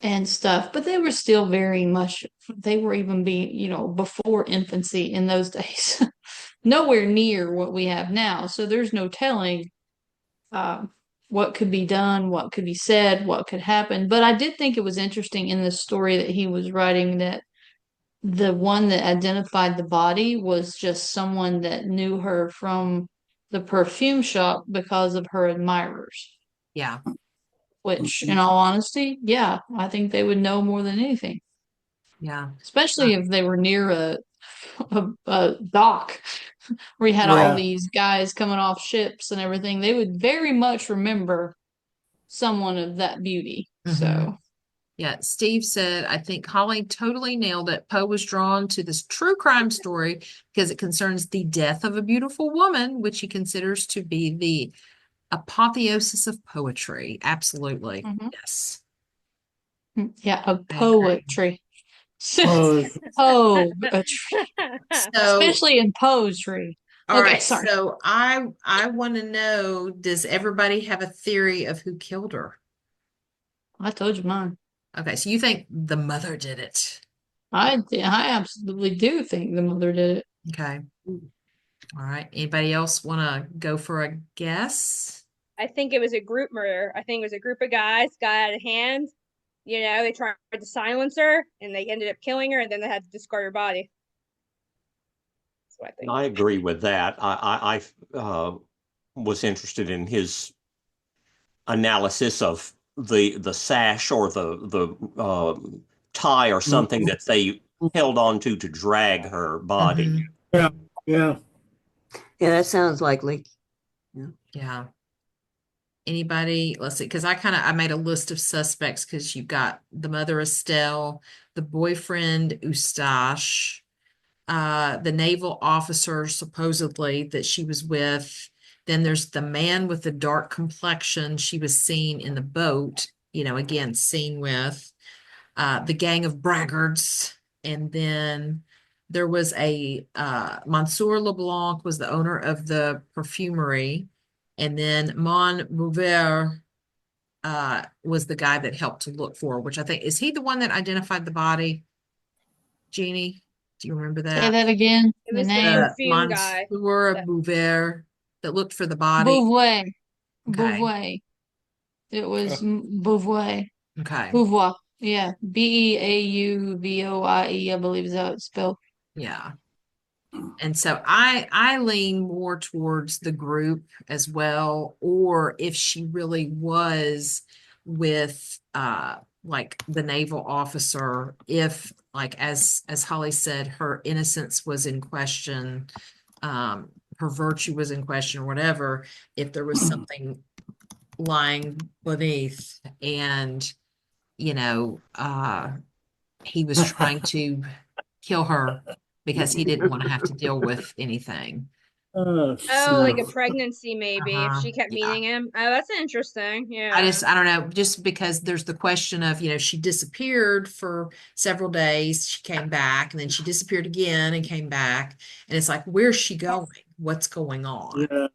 and stuff. But they were still very much, they were even before infancy in those days. Nowhere near what we have now. So there's no telling what could be done, what could be said, what could happen. But I did think it was interesting in the story that he was writing that the one that identified the body was just someone that knew her from the perfume shop because of her admirers. Yeah. Which, in all honesty, yeah, I think they would know more than anything. Yeah. Especially if they were near a dock where you had all these guys coming off ships and everything. They would very much remember someone of that beauty. So yeah, Steve said, I think Holly totally nailed it. Poe was drawn to this true crime story because it concerns the death of a beautiful woman, which he considers to be the apotheosis of poetry. Absolutely. Yes. Yeah, of poetry. Poetry. Especially in poetry. All right, sorry. So I want to know, does everybody have a theory of who killed her? I told you mine. Okay, so you think the mother did it? I absolutely do think the mother did it. Okay. All right. Anybody else want to go for a guess? I think it was a group murder. I think it was a group of guys got out of hand. You know, they tried to silence her and they ended up killing her, and then they had to discard her body. That's what I think. I agree with that. I was interested in his analysis of the sash or the tie or something that they held on to drag her body. Yeah, yeah. Yeah, that sounds likely. Yeah. Anybody? Let's see, because I made a list of suspects because you've got the mother Estelle, the boyfriend Eustache, the naval officer supposedly that she was with. Then there's the man with the dark complexion she was seen in the boat, again, seen with, the gang of braggarts. And then there was Monsieur Leblanc was the owner of the perfumery. And then Mon Bouvert was the guy that helped to look for, which I think, is he the one that identified the body? Jeanie, do you remember Say that? that again. It The was the name. perfume guy. Monsieur Bouvert that looked for the body. Beauvoir. Okay. Beauvoir. It was Beauvoir. Okay. Beauvoir. Yeah. Beauvoie, I believe is how it's spelled. Yeah. And so I lean more towards the group as well, or if she really was with like the naval officer, if like as Holly said, her innocence was in question, her virtue was in question or whatever, if there was something lying beneath and he was trying to kill her because he didn't want to have to deal with anything. Oh, like a pregnancy, maybe, if she kept Yeah. meeting him. Oh, that's interesting. I Yeah. don't know, just because there's the question of, she disappeared for several days. She came back and then she disappeared again and came back. And it's like, where's she going? What's going on? Yeah,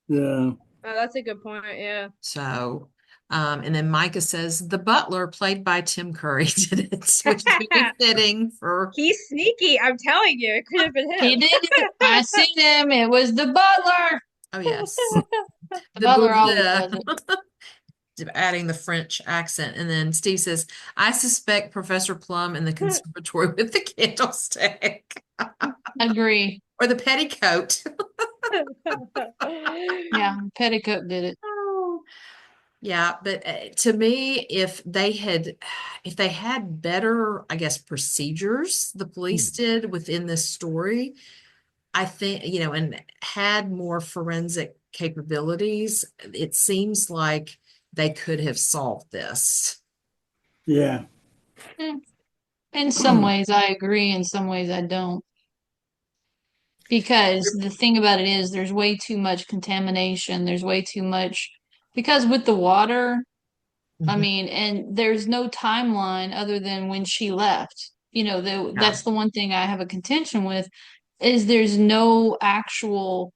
yeah. Oh, that's a good point. Yeah. So, and then Micah says the butler played by Tim Curry did it, which is very fitting for. He's sneaky. I'm telling you, it could have been him. He did it. I seen him. It was the butler. Oh, yes. The butler always does it. Adding the French accent. And then Steve says, I suspect Professor Plum in the conservatory with the candlestick Agree. or the petticoat. Yeah, Petticoat did it. Oh. Yeah, but to me, if they had better, I guess, procedures, the police did within this story, I think, and had more forensic capabilities, it seems like they could have solved this. Yeah. In some ways, I agree. In some ways, I don't. Because the thing about it is, there's way too much contamination. There's way too much. Because with the water, I Mhm. mean, and there's no timeline other than when she left. Yeah. That's the one thing I have a contention with, is there's no actual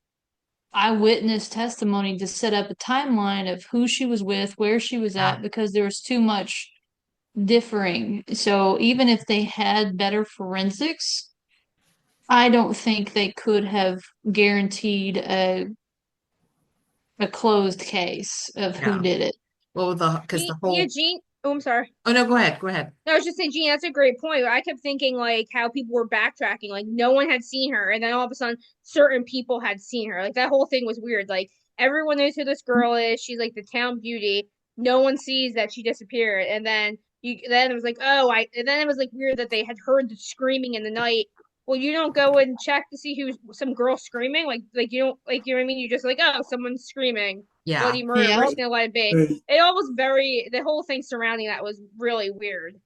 eyewitness testimony to set up a timeline of who she was with, where she was Yeah. at, because there was too much differing. So even if they had better forensics, I don't think they could have guaranteed a closed case of who Yeah. did it. Well, because the Yeah, whole. Gene. Oh, I'm sorry. Oh no, go ahead. Go ahead. No, I was just saying, Gene, that's a great point. I kept thinking like how people were backtracking, like no one had seen her, and then all of a sudden, certain people had seen her. Like that whole thing was weird. Like everyone knows who this girl is. She's like the town beauty. No one sees that she disappeared, and then it was like, and then it was like weird that they had heard the screaming in the night. Well, you don't go and check to see who's some girl screaming. Like you don't, like, you know what I mean? You just like, oh, someone's screaming. Yeah. Bloody murder. Yeah. Where's gonna let it be? It all was the whole thing surrounding that was really weird.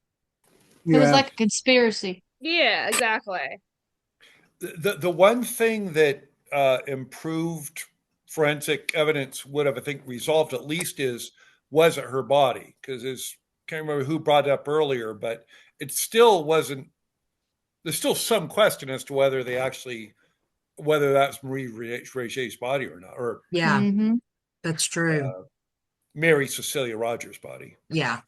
It was like a conspiracy. Yeah, exactly. The one thing that improved forensic evidence would have, I think, resolved at least was it her body? Because can't remember who brought it up earlier, but it still wasn't. There's still some question as to whether that's Marie Roget's body or not, or Yeah, Mm-hmm. that's true. Mary Cecilia Rogers' body. Yeah.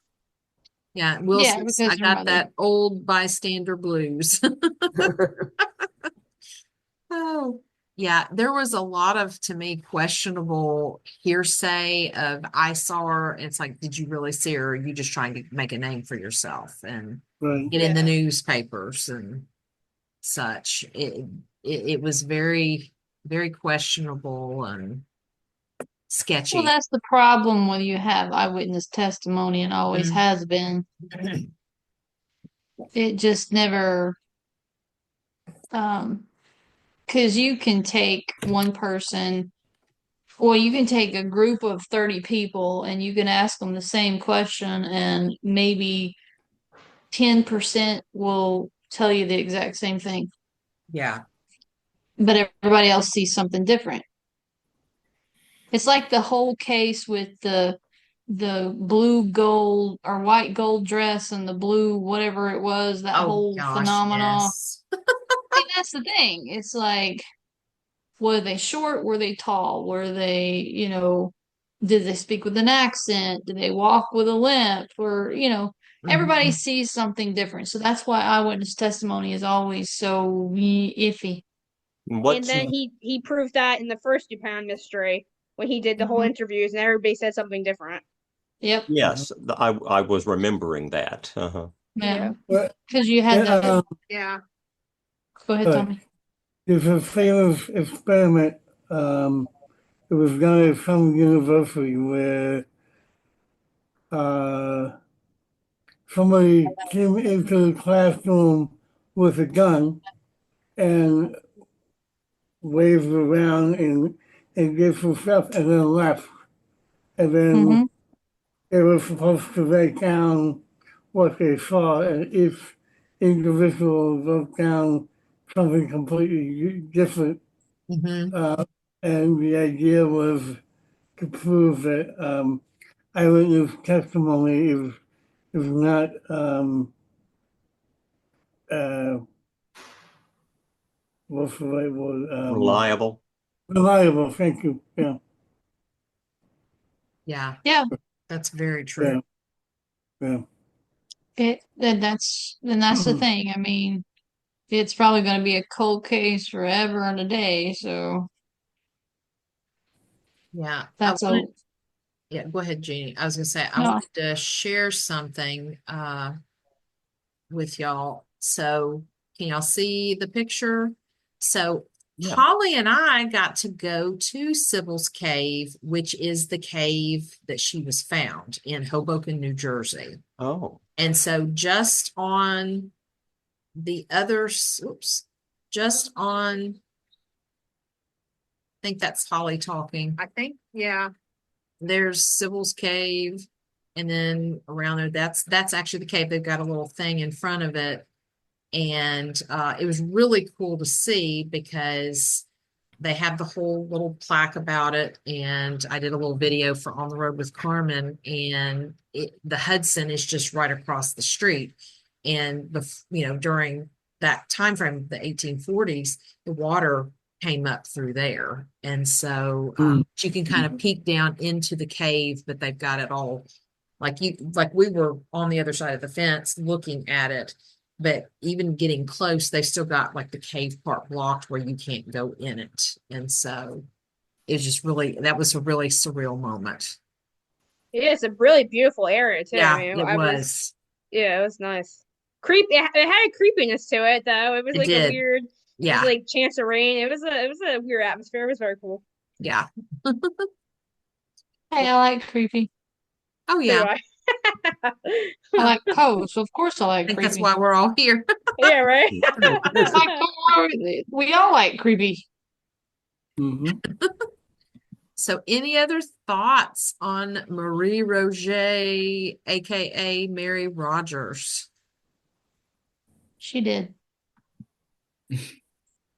Yeah. Will Yeah, says, because I her got mother. that old bystander blues. Oh, yeah, there was a lot of, to me, questionable hearsay of I saw her. It's like, did you really see her? Or are you just trying to make a name for yourself and Right. get in the Yeah. newspapers and such? It was very, very questionable and Well, sketchy. that's the problem when you have eyewitness testimony and always Mm. has been. It just never, because you can take one person, or you can take a group of 30 people and you can ask them the same question, and maybe 10% will tell you the exact same thing, Yeah. but everybody else sees something different. It's like the whole case with the blue gold or white gold dress and the blue whatever it was, that Oh whole gosh, phenomenon. yes. See, that's the thing. It's like, were they short? Were they tall? Were they, did they speak with an accent? Did they walk with a limp? Or, everybody Mhm. sees something different. So that's why eyewitness testimony is always so iffy. And What's then he proved that in the first DuPont mystery when he did the whole Mhm. interviews and everybody said something different. Yep. yes, I was remembering that. Yeah. Yeah. But Because you had the, Yeah. go ahead, but Tommy. there's a famous experiment. Um, it was done at some university where uh, somebody came into the classroom with a gun and waved around and did some stuff and then left. And then Mm-hmm. they were supposed to write down what they saw, and each individual wrote down something completely different. Mhm. Uh, and the idea was to prove that eyewitness testimony is not uh, what's the right word? Reliable. Reliable. Thank you. Yeah, Yeah, Yeah. that's very true. yeah, yeah. Then that's the thing. I mean, it's probably going to be a cold case forever and a day. So Yeah. I that's a wanted, yeah, go ahead, Jeannie. I was gonna say I no. wanted to share something with y'all. So can y'all see the picture? So Yeah. Holly and I got to go to Sybil's cave, which is the cave that she was found in Hoboken, New Jersey. Oh, And so just on the other, oops, just on, I think that's Holly talking. I think, yeah. There's Sybil's cave, and then around there, that's actually the cave. They've got a little thing in front of it, and it was really cool to see because they have the whole little plaque about it. And I did a little video for On the Road with Carmen, and the Hudson is just right across the street. And during that time frame, the 1840s, the water came up through there, and so you can kind of peek down into the cave, but they've got it all like we were on the other side of the fence looking at it, but even getting close, they've still got like the cave part blocked where you can't go in it. And so it's just really, that was a really surreal moment. Yeah, it's a really beautiful area too. I Yeah, mean, it I was was. yeah, it was nice. It had a creepiness to it though. It was It like a did. weird, just Yeah. like chance of rain. It was a weird atmosphere. It was very cool. Yeah. Hey, I like creepy. Oh, So do yeah. I. I like Poe, so of course I I like think that's creepy. why we're all here. Yeah, right. It's like we all like creepy. Mm-hmm. So any other thoughts on Marie Roget, aka Mary Rogers? She did.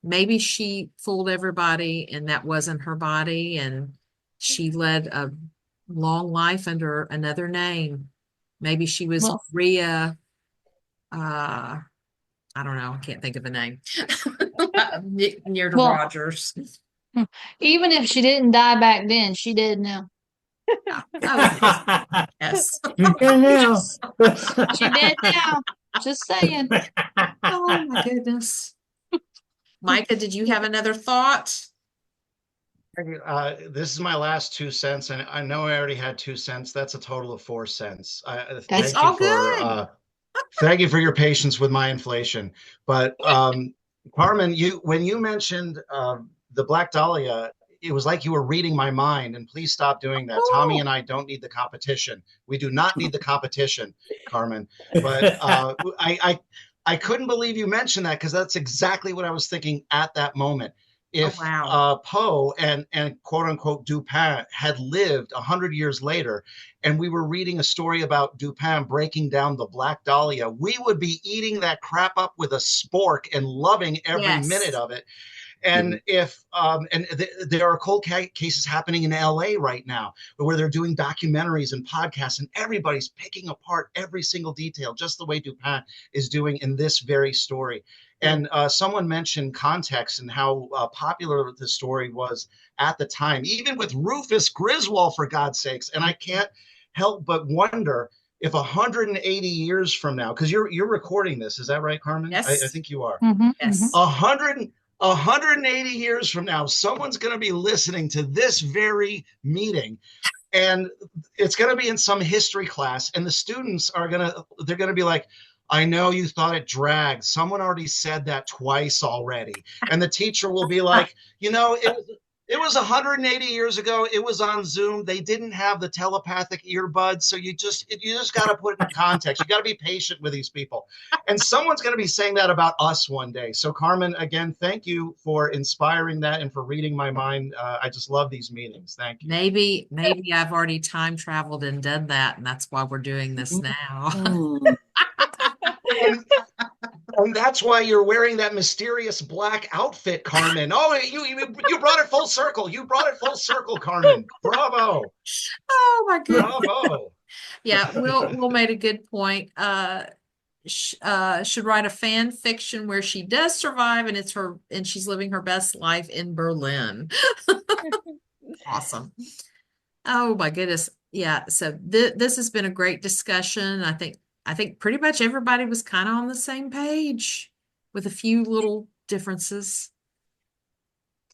Maybe she fooled everybody and that wasn't her body, and she led a long life under another name. Maybe she was Well, Maria, I don't know, I can't think of a name. Near to well, Rogers. even if she didn't die back then, she did now. Yeah. Oh, yes. You can now. She did now. Just saying. Oh my goodness. Micah, did you have another thought? This is my last 2 cents, and I know I already had 2 cents. That's a total of 4 cents. It's Thank you all for good. thank you for your patience with my inflation. But Carmen, when you mentioned the Black Dahlia, it was like you were reading my mind. And please stop doing that. Tommy Oh, and I don't need the competition. We do not need the competition, Carmen. But I couldn't believe you mentioned that because that's exactly what I was thinking at that moment. oh If wow. Poe and quote unquote Dupin had lived 100 years later, and we were reading a story about Dupin breaking down the Black Dahlia, we would be eating that crap up with a spork and loving every minute Yes. of it. And if there are cold cases happening in LA right now where they're doing documentaries and podcasts, and everybody's picking apart every single detail, just the way Dupin is doing in this very story. And someone mentioned context and how popular the story was at the time, even with Rufus Griswold, for God's sakes. And I can't help but wonder if 180 years from now, because you're recording this, is that right, Carmen? I Yes. think you are. Yes. 180 years from now, someone's going to be listening to this very meeting, and it's going to be in some history class, and the students they're going to be like, I know you thought it dragged. Someone already said that twice already. And the teacher will be like, it was 180 years ago. It was on Zoom. They didn't have the telepathic earbuds. So you just got to put it in context. You got to be patient with these people. And someone's going to be saying that about us one day. So Carmen, again, thank you for inspiring that and for reading my mind. I just love these meetings. Thank you. Maybe I've already time traveled and done that, and that's why we're doing this now. And that's why you're wearing that mysterious black outfit, Carmen. Oh, you brought it full circle. You brought it full circle, Carmen. Bravo. Oh my goodness. Bravo. Yeah, Will made a good point. Should write a fan fiction where she does survive and she's living her best life in Berlin. Awesome. Oh my goodness. Yeah, so this has been a great discussion. I think pretty much everybody was kind of on the same page with a few little differences.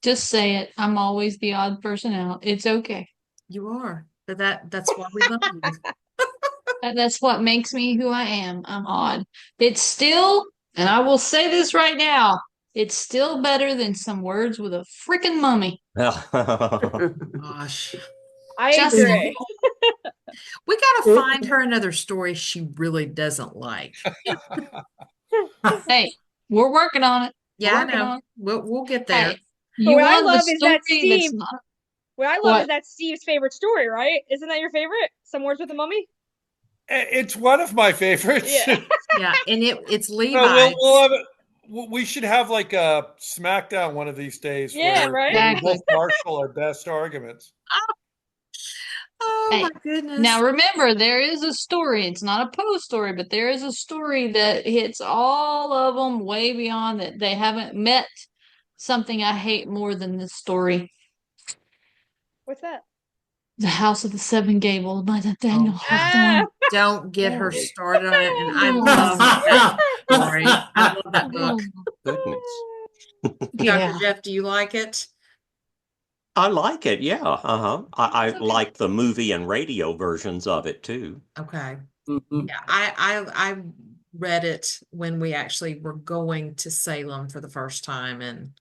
Just say it. I'm always the odd person out. It's okay. You are, but that's why we love you. That's what makes me who I am. I'm odd. It's still, and I will say this right now, it's still better than some words with a freaking mummy. Gosh. I Just agree. We gotta find her another story she really doesn't like. Hey, we're working on it. Yeah, I know. We'll get there. Hey, you what I want the love is that story Steve. that's not. What I love is that Steve's favorite story, right? Isn't that your favorite? Some Words with a Mummy? It's one of my favorites. Yeah. Yeah, and it's Levi. We'll have it. We should have like a SmackDown one of these days. Yeah, where right? we both marshal our best arguments. Oh Hey, my goodness. now remember, there is a story. It's not a Poe story, but there is a story that hits all of them way beyond that. They haven't met something I hate more than this story. What's that? The House of the Seven Gables by Nathaniel Hawthorne. Don't get her started on it. And I love that story. I love that book. Goodness. Yeah. Dr. Jeff, do you like it? I like it, yeah. I Okay. like the movie and radio versions of it too. Okay. Yeah, I read it when we actually were going to Salem for the first time and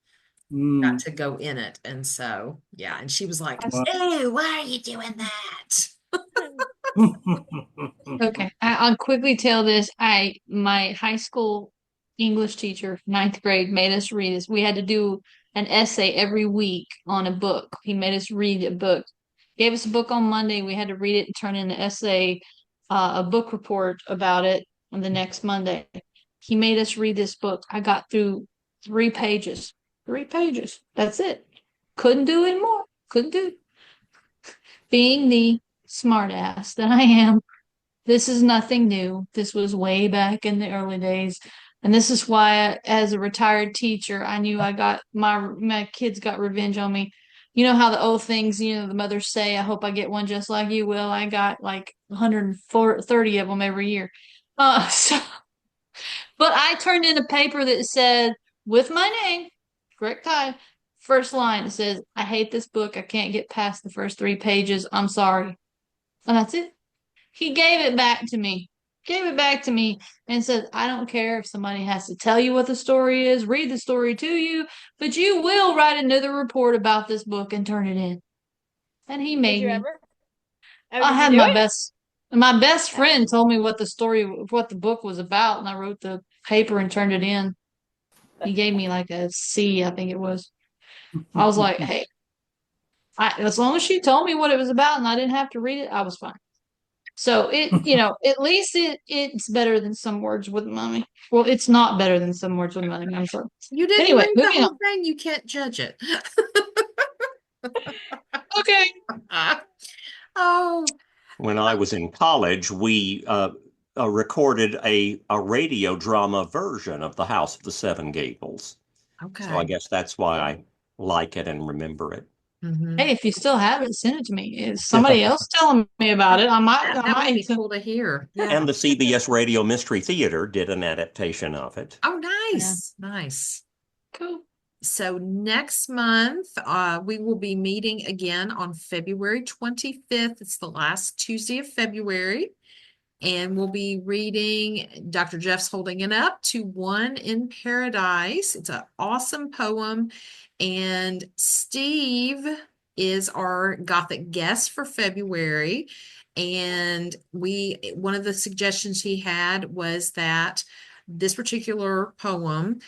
got to go in it. And so, yeah, and she was like, "Ew, why are you doing that?" Okay, I'll quickly tell this. My high school English teacher, ninth grade, made us read this. We had to do an essay every week on a book. He made us read a book. Gave us a book on Monday. We had to read it and turn in an essay, a book report about it on the next Monday. He made us read this book. I got through 3 pages. 3 pages. That's it. Couldn't do any more. Couldn't do. Being the smartass that I am, this is nothing new. This was way back in the early days. And this is why, as a retired teacher, I knew I got my kids got revenge on me. You know how the old things, the mothers say, I hope I get one just like you. Well, I got like 130 of them every year. But I turned in a paper that said, with my name, correct time. First line, it says, I hate this book. I can't get past the first 3 pages. I'm sorry. And that's it. He gave it back to me. And said, I don't care if somebody has to tell you what the story is, read the story to you, but you will write another report about this book and turn it in. And he Did made you me. ever? Oh, I did you had do my it? best friend told me what the book was about, and I wrote the paper and turned it in. He gave me like a C, I think it was. I was like, hey, as long as she told me what it was about and I didn't have to read it, I was fine. So at least it's better than Some Words with Money. Well, it's not better than Some Words with Money. I'm sorry. You didn't Anyway, read the moving whole on. thing. You can't judge it. Okay. Oh, When I was in college, we recorded a radio drama version of The House of the Seven Gables. okay. So I guess that's why I like it and remember it. Mhm. Hey, if you still have it, send it to me. If somebody else telling me about it, I might. That would be cool to hear. Yeah. And the CBS Radio Mystery Theater did an adaptation of it. Oh, nice. Nice. Cool. So next month, we will be meeting again on February 25th. It's the last Tuesday of February. And we'll be reading Dr. Jeff's Holding It Up to One in Paradise. It's an awesome poem. And Steve is our Gothic guest for February. And one of the suggestions he had was that this particular poem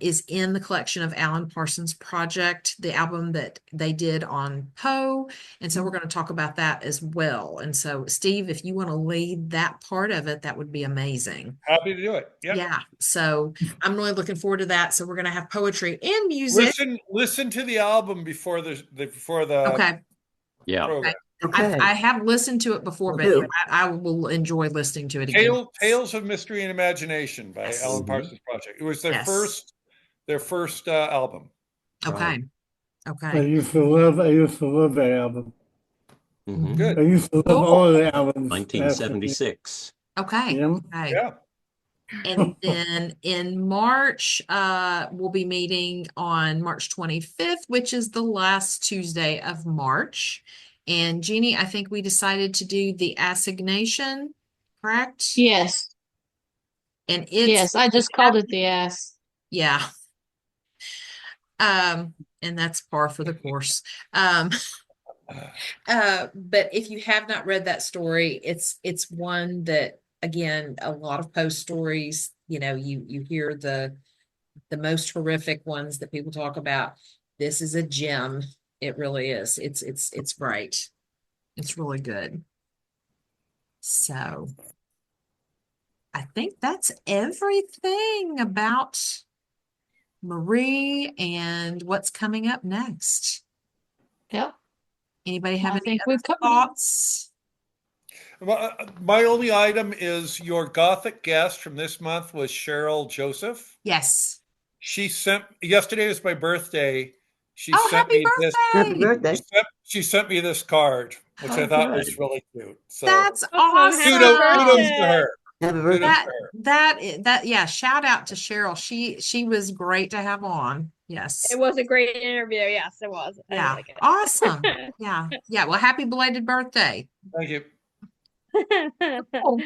is in the collection of Alan Parsons' Project, the album that they did on Poe. And so we're going to talk about that as well. And so, Steve, if you want to lead that part of it, that would be amazing. Happy to do it. Yep. Yeah. So I'm really looking forward to that. So we're going to have poetry and music. Listen to the album before the Okay. Yeah. program. Okay. I have listened to it before, but Will do. I will enjoy listening to it again. Tales of Mystery and Imagination by Yes. Alan Parsons Project. It was their Yes. first album. Okay. I Okay. used to love that album. Mhm. Good. I used to love Cool. all the albums. 1976. Okay. Yeah. Okay. Yeah. And then in March, we'll be meeting on March 25th, which is the last Tuesday of March. And Jeannie, I think we decided to do the assignation, correct? Yes. And Yes. I just called it the ass. yeah. And that's par for the course. But if you have not read that story, it's one that, again, a lot of Post stories, you hear the most horrific ones that people talk about. This is a gem. It really is. It's great. It's really good. So I think that's everything about Marie and what's coming up next. Yep. Anybody have I any think other we've covered it. thoughts? My only item is your Gothic guest from this month was Cheryl Joseph. Yes. Yesterday was my birthday. She Oh, sent happy me this. Happy birthday. She sent me this card, which I thought was really cute. So That's Awesome. Happy kudos awesome. to her. Happy Kudos birthday. to her. Yeah, shout out to Cheryl. She was great to have on. Yes. It was a great interview. Yes, it was. I Yeah. like it. Awesome. Yeah. Yeah. Well, happy belated birthday. Thank you. Cool.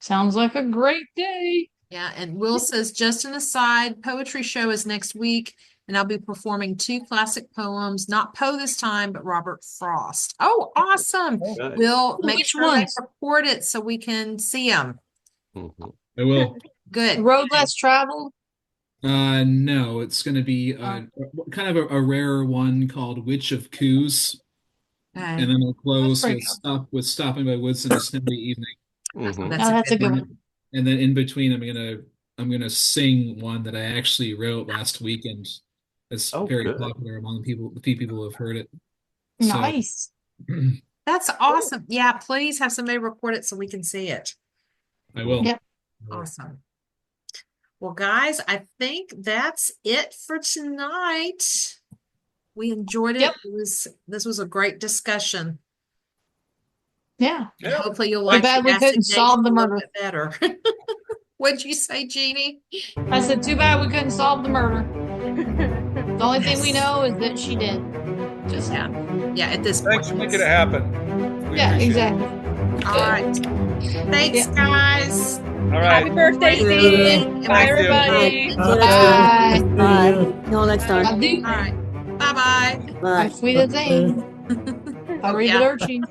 Sounds like a great day. Yeah. And Will says, just an aside, poetry show is next week, and I'll be performing 2 classic poems, not Poe this time, but Robert Frost. Oh, awesome. Good. We'll make Which sure they ones? report it so we can see them. Mhm. I will. Good. Road Less Traveled. No, it's going to be kind of a rarer one called Witch of Coos, Okay. and then we'll close pretty with Stopping by Woods in a Snowy Evening. Mhm. That's a good one. And then in between, I'm gonna sing one that I actually wrote last weekend. It's Oh, very good. popular among the few people who have heard it. So, Nice. That's awesome. Yeah, please have somebody record it so we can see it. I will. Yep. Awesome. Well, guys, I think that's it for tonight. We enjoyed it. Yep. This was a great discussion. Yeah. And hopefully you'll Too like bad the we couldn't solve the assignation a little murder. bit better. What'd you say, Jeannie? I said, too bad we couldn't solve the murder. The only thing we know is that she did. Just Yeah. Yeah, at this point. Thanks for making it happen. We yeah, appreciate exactly. All right. Thanks, Yeah. guys. it. All right. Happy birthday, Great Steve. evening. Bye, Thank you. everybody. Bye. Bye. Till next Bye. time. Adieu. All right. Bye-bye. Bye. Auf Wiedersehen. Oh, yeah. Arrivederci.